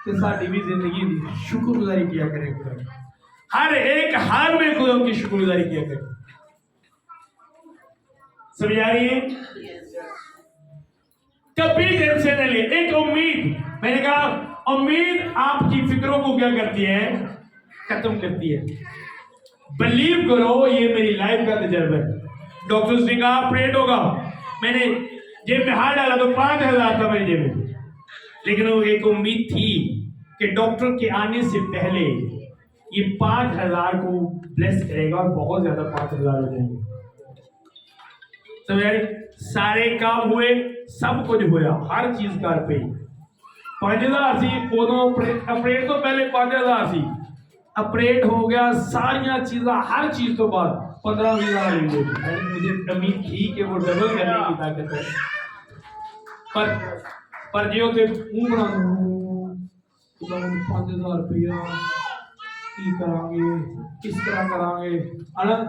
ते साडी भी जिंदगी दी शुक्रगुजारी किया करे खुदा। हर एक हाल में खुदा की शुक्रगुजारी किया करे। समझ आ रही है? कभी टेंशन न ले। एक उम्मीद, मैंने कहा उम्मीद आपकी फिक्रों को क्या करती है? खत्म करती है। बिलीव करो ये मेरी लाइफ का तजर्बा है। डॉक्टर्स ने कहा ऑपरेट होगा, मैंने जेब में हाथ डाला तो 5,000 था मेरी जेब में, लेकिन वो एक उम्मीद थी कि डॉक्टर के आने से पहले ये 5,000 को ब्लेस करेगा और बहुत ज्यादा 5,000 हो जाएंगे। तो सारे काम हुए, सब कुछ हुआ, हर चीज कर पे 5,000 सी उदों ऑपरेट तो पहले 5,000 सी, ऑपरेट हो गया सारिया चीजा हर चीज तो बाद 15-20,000 मुझे उम्मीद थी कि वो डबल करने की ताकत है। पर जो थे मुंह बना 5,000 रुपया की करांगे, किस तरह करांगे, अनंत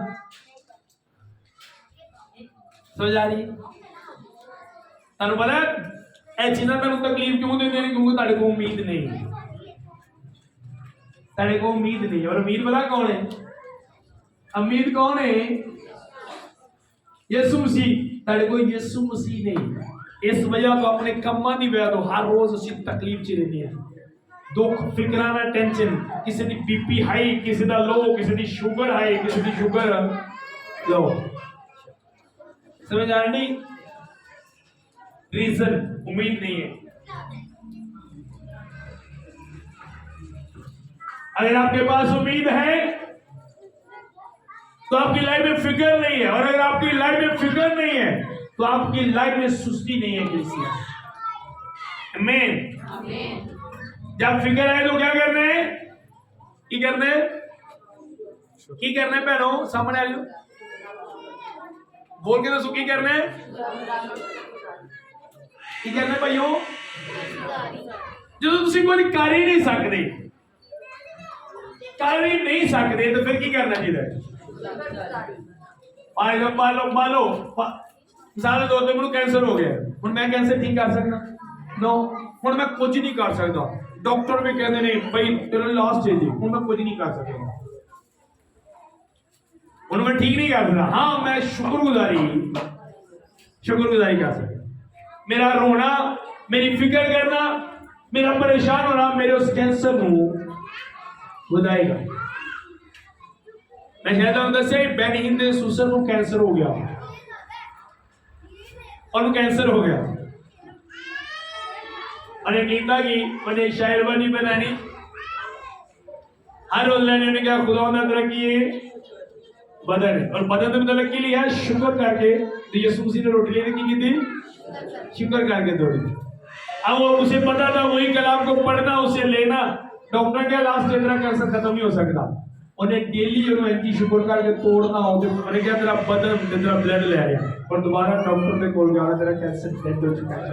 समझ आ रही? तुहानू पता है चीज़ां तुहानू तकलीफ क्यों देंगे? क्योंकि तुहाडे को उम्मीद नहीं, तुहाडे को उम्मीद नहीं। और उम्मीद पता कौन है? उम्मीद कौन है? यसु मसीह तारे कोई यसु मसीह नहीं। इस वजह तो अपने कम्मा नहीं वजह तो हर रोज उसी तकलीफ च रहनी है, दुख फिक्राना टेंशन, किसी दी बीपी हाई, किसी दा लो, किसी दी शुगर हाई, किसी दी शुगर लो। समझ आ रही? रीजन उम्मीद नहीं है। अगर आपके पास उम्मीद है तो आपकी लाइफ में फिक्र नहीं है, और अगर आपकी लाइफ में फिक्र नहीं है तो आपकी लाइफ में सुस्ती नहीं है किसी। आमीन। जब फिक्र है तो क्या करना है? की करना है? की करना है बहनों? सामने आ जाओ, बोल के दसो की करना है? की करना है भाइयों? जो तुम कोई कर ही नहीं सकते, कर ही नहीं सकते तो फिर की करना चाहिए? मानो मिसाल तौर पर मैं कैंसर हो गया, हूं मैं कैंसर ठीक कर सकता? नो, हूं मैं कुछ नहीं कर सकता। डॉक्टर भी कहते नहीं भाई तेरे लास्ट स्टेज है, हूं मैं कुछ नहीं कर सकता, हूं मैं ठीक नहीं कर सकता। हाँ, मैं शुक्रगुजारी कर सकता। मेरा रोना, मेरी फिक्र करना, मेरा परेशान होना मेरे उस कैंसर को बताएगा। मैं कहता हूं दसे बैन हिंद सुसर को कैंसर हो गया, और वो कैंसर हो गया, और गीता की मैंने शायरबानी बनानी हर रोज लेने ने क्या खुदा ने तरक्की है बदन, और बदन में तरक्की लिया शुक्र करके। तो यीशु मसीह ने रोटी लेने की थी, शुक्र करके दौड़ी। अब वो उसे पता था वही कलाम को पढ़ना, उसे लेना। डॉक्टर क्या लास्ट इतना कैंसर खत्म नहीं हो सकता, उन्हें डेली एंटी शुगर करके तोड़ना हो। जो मैंने क्या तेरा बदन तेरा ब्लड ले रहा है, और दोबारा डॉक्टर पे कॉल जाना, तेरा कैंसर डेड हो चुका है।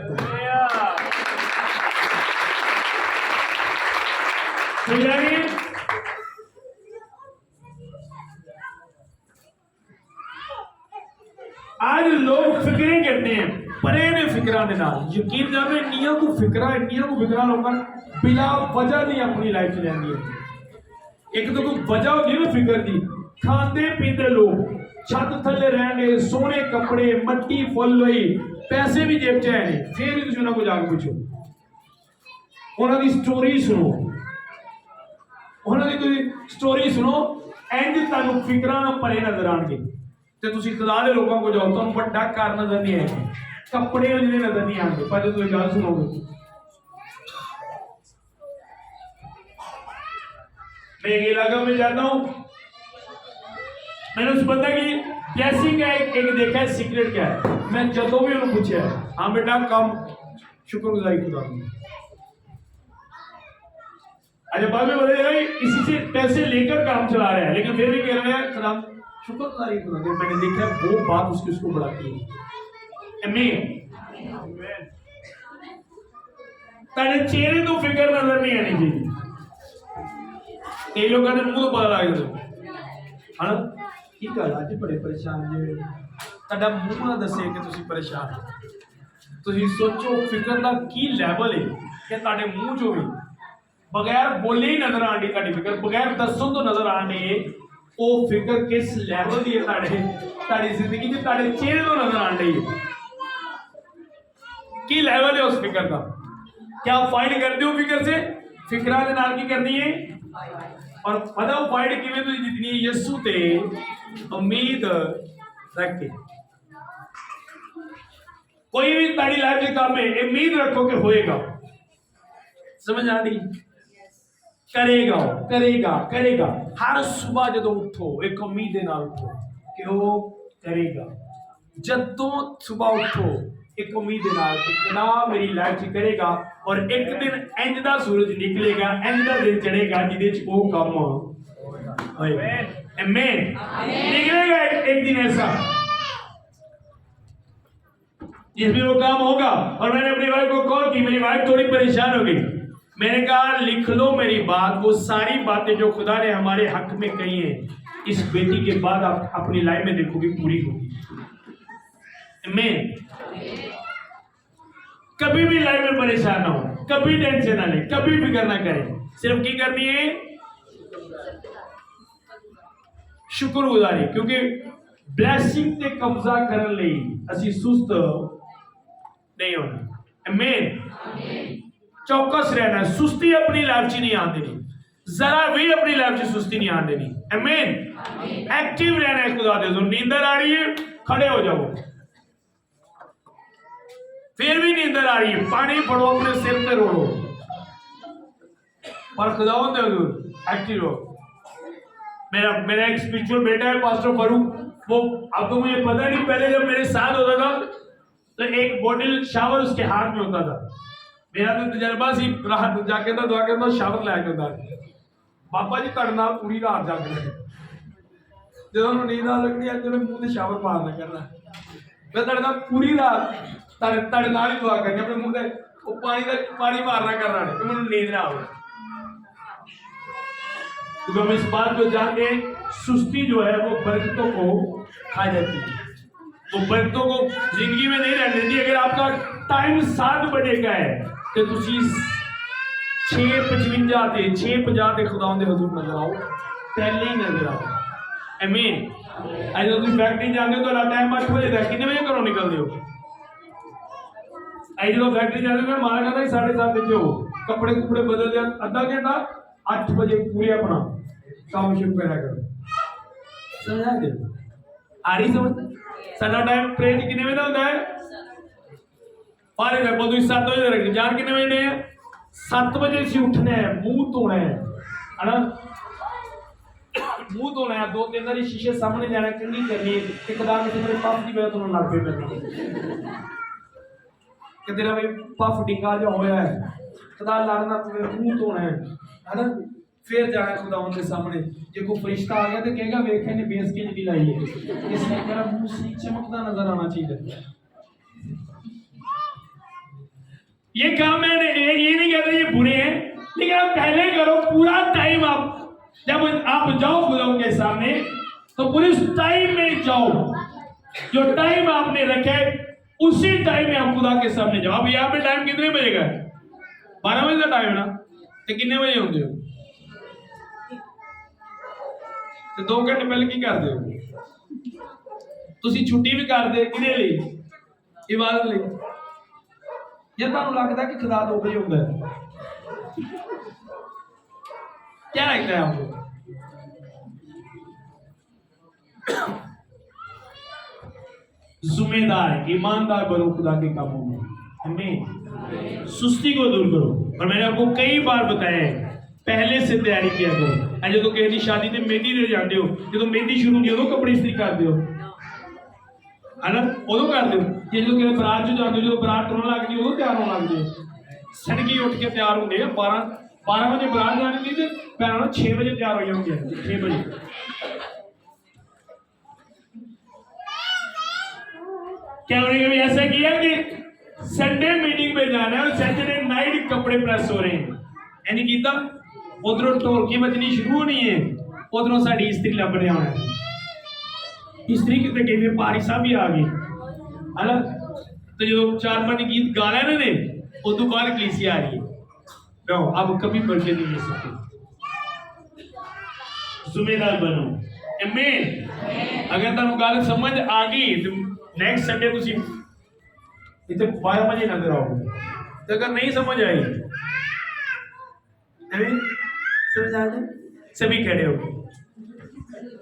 आज लोग फिक्रें करते हैं, परे ने फिक्रा देना। यकीन जानो इंडिया को फिक्रा लोग बिना वजह नहीं अपनी लाइफ में लेंदी है। एक तो कोई वजह होती है ना फिक्र की। खाते पीते लोग छत थले रहने, सोने कपड़े, मट्टी फुल हुई, पैसे भी जेब च है नहीं, फिर भी तुम उन्होंने जाके पूछो, उन्होंने स्टोरी सुनो, उन्होंने कोई स्टोरी सुनो, एंड तक फिक्रा ना परे नजर आएंगे। तो तुम खुदा के लोगों को जाओ, तुम बड़ा कार नजर नहीं आएगा, कपड़े जिन्हें नजर नहीं आएंगे, पर तुम गल सुनोगे। मैं एक इलाका में जाता हूं, मैंने उस बंदा की ब्लेसिंग का एक देखा है, सीक्रेट क्या है। मैं जदों भी उन्होंने पूछा है, हाँ बेटा काम शुक्रगुजारी खुदा की। अच्छा बाद में बताया किसी से पैसे लेकर काम चला रहा है, लेकिन फिर भी कह रहा है खुदा शुक्रगुजारी खुदा की। मैंने देखा वो बात उसको बढ़ाती है। आमीन। तेरे चेहरे तो फिक्र नजर नहीं आनी चाहिए। कई लोगों ने मुंह तो पता लग जाता है की गल अज बड़े परेशान जे, तुहाडा मुंह ना दसे कि तुसीं परेशान हो। तुसीं सोचो फिक्र का की लैवल है कि तुहाडे मुंह चों भी बगैर बोले ही नजर आनी, तुहाडी फिक्र बगैर दसों तो नजर आनी है। वो फिक्र किस लैवल की है तुहाडी जिंदगी में, तुहाडे चेहरे तो नजर आनी है। की लैवल है उस फिक्र का? क्या फाइट करते हो फिक्र से? फिक्रा दे नाल की करनी है, और पता वो फाइट किवें तुसीं जितनी है यीशु ते उम्मीद रख के। कोई भी ताड़ी लाइफ के काम में उम्मीद रखो कि होएगा। समझ आ रही? करेगा करेगा करेगा। हर सुबह जदों उठो एक उम्मीद दे नाल उठो कि वो करेगा। जदों सुबह उठो एक उम्मीद दे नाल कि खुदा मेरी लाइफ च करेगा, और एक दिन इंज दा सूरज निकलेगा, इंज दा दिन चढ़ेगा जिदे च वो काम होएगा। आमीन। निकलेगा एक दिन ऐसा जिसमें वो काम होगा। और मैंने अपनी वाइफ को कॉल की, मेरी वाइफ थोड़ी परेशान हो गई। मैंने कहा लिख लो मेरी बात, वो सारी बातें जो खुदा ने हमारे हक में कही है, इस बेटी के बाद आप अपनी लाइफ में देखोगे पूरी होगी। आमीन। कभी भी लाइफ में परेशान ना हो, कभी टेंशन ना ले, कभी फिक्र ना करें। सिर्फ की करनी है शुक्रगुजारी, क्योंकि ब्लैसिंग ते कब्जा करने ਲਈ ਅਸੀਂ ਸੁਸਤ नहीं होना। आमीन। चौकस रहना, सुस्ती अपनी लाइफ च नहीं आने देनी, जरा भी अपनी लाइफ च सुस्ती नहीं आने देनी। आमीन। एक्टिव रहना है खुदा दे। नींदर आ रही है, खड़े हो जाओ। फिर भी नींदर आ रही है, पानी पड़ो, अपने सिर पे रोड़ो, पर खुदा एक्टिव हो। मेरा एक स्पिरिचुअल बेटा है पास्टर फरूक, वो आपको मुझे पता नहीं, पहले जब मेरे साथ होता था तो एक बॉटल शावर उसके हाथ में होता था। मेरा तो तजर्बा सी, रात जाके तो दुआ करता शावर लैके होता बाबा जी ਤੁਹਾਡੇ ਨਾਲ पूरी रात जाग रहे ਜਦੋਂ ਨੂੰ ਨੀਂਦ ਆ ਲੱਗਦੀ ਅੱਜ ਮੈਂ ਮੂੰਹ ਤੇ ਸ਼ਾਵਰ ਮਾਰਨਾ ਕਰਨਾ, ਮੈਂ ਤੁਹਾਡੇ ਨਾਲ पूरी रात ਤੁਹਾਡੇ ਨਾਲ ਹੀ ਦੁਆ ਕਰਨੀ, ਆਪਣੇ ਮੂੰਹ ਤੇ ਉਹ ਪਾਣੀ ਮਾਰਨਾ ਕਰਨਾ ਕਿ ਮੈਨੂੰ नींद ना आवे। तो हम इस बात को जानते हैं, सुस्ती जो है वो बरकतों को खा जाती है, वो बरकतों को जिंदगी में नहीं रहने देती। अगर आपका टाइम 7 बजे का है तो तुसी 6:55 ते 6:50 ते खुदा दे हुजूर नजर आओ, पहले ही नजर आओ। आमीन। आज तुम फैक्ट्री जाते हो तो टाइम 8 बजे तक, कितने बजे घरों निकलते हो? आज जो फैक्ट्री जाते हो मारा कहता 7:30 बजे हो, कपड़े कुपड़े बदल दिया, आधा घंटा 8 बजे पूरे अपना काम शुरू करा करो। समझा दे आ रही समझ? साडा टाइम प्रेज कितने बजे होता है? पारे का बोल 7 बजे रख जान कितने बजे है? 7 बजे से उठना है, मुंह धोना है ना, मुंह धोना है, 2-3 बार शीशे सामने जाना, कंघी करनी है, एकदम से मेरे पाप की वजह तो लड़ पे करनी कि तेरा भाई पफ डिंगा जो होया है, खुदा लड़ना, तुम्हें मुंह धोना है ना, फिर जाना खुदा उनके सामने। जो कोई फरिश्ता आ गया तो कहेगा वेखे ने बेस के नहीं लाई है, इसलिए मेरा मुंह से चमकता नजर आना चाहिए। ये काम मैंने ये नहीं कहता ये बुरे हैं, लेकिन आप पहले करो पूरा टाइम। आप जब आप जाओ खुदा उनके सामने तो पूरे उस टाइम में जाओ, जो टाइम आपने रखा है उसी टाइम में आप खुदा के सामने जाओ। अब यहाँ पे टाइम कितने बजे का है? 12 बजे का टाइम है ना, तो कितने बजे होंगे हो? तो 2 घंटे पहले की करते हो? तुसी छुट्टी भी करते किने लिए? इबादत लिए। ਜੇ ਤੁਹਾਨੂੰ लगता कि खुदा 2 बजे होता है, क्या लगता है आपको? जिम्मेदार ईमानदार बनो खुदा के कामों में। हमें सुस्ती को दूर करो। और मैंने आपको कई बार बताया है, पहले से तैयारी किया करो। जो किसी की शादी में मेहंदी दे जाते हो, जो मेहंदी शुरू नहीं हो कपड़े इस्त्री करते हो है ना, उदो करते हो। ये जो कि बरात जो जाते हो, जो बरात टुरन लग गई उदो तैयार होने लग जाए, सड़की उठ के तैयार होंगे। 12 बजे बरात जानी थी तो भैन 6 बजे तैयार हो जाओगे, 6 बजे। क्या उन्होंने कभी ऐसा किया कि संडे मीटिंग पे जाना है और सैटरडे नाइट कपड़े प्रेस हो रहे हैं? यानी कीता उधरों ढोलकी बजनी शुरू होनी है, उधरों साड़ी इस्त्री लभने आना है। इस्त्री कितने गए, पारी साहब भी आ गए है ना, तो जो 4-5 गीत गा रहे हैं ना, उस तो बाद कलीसिया आ रही है। नो, अब कभी बर्फे नहीं ले सकते। जिम्मेदार बनो। आमीन। अगर तुम गल समझ आ गई तो नेक्स्ट संडे तुम इतने 12 बजे नजर आओगे। तो अगर नहीं समझ आई, समझ आ जाए, सभी खड़े हो।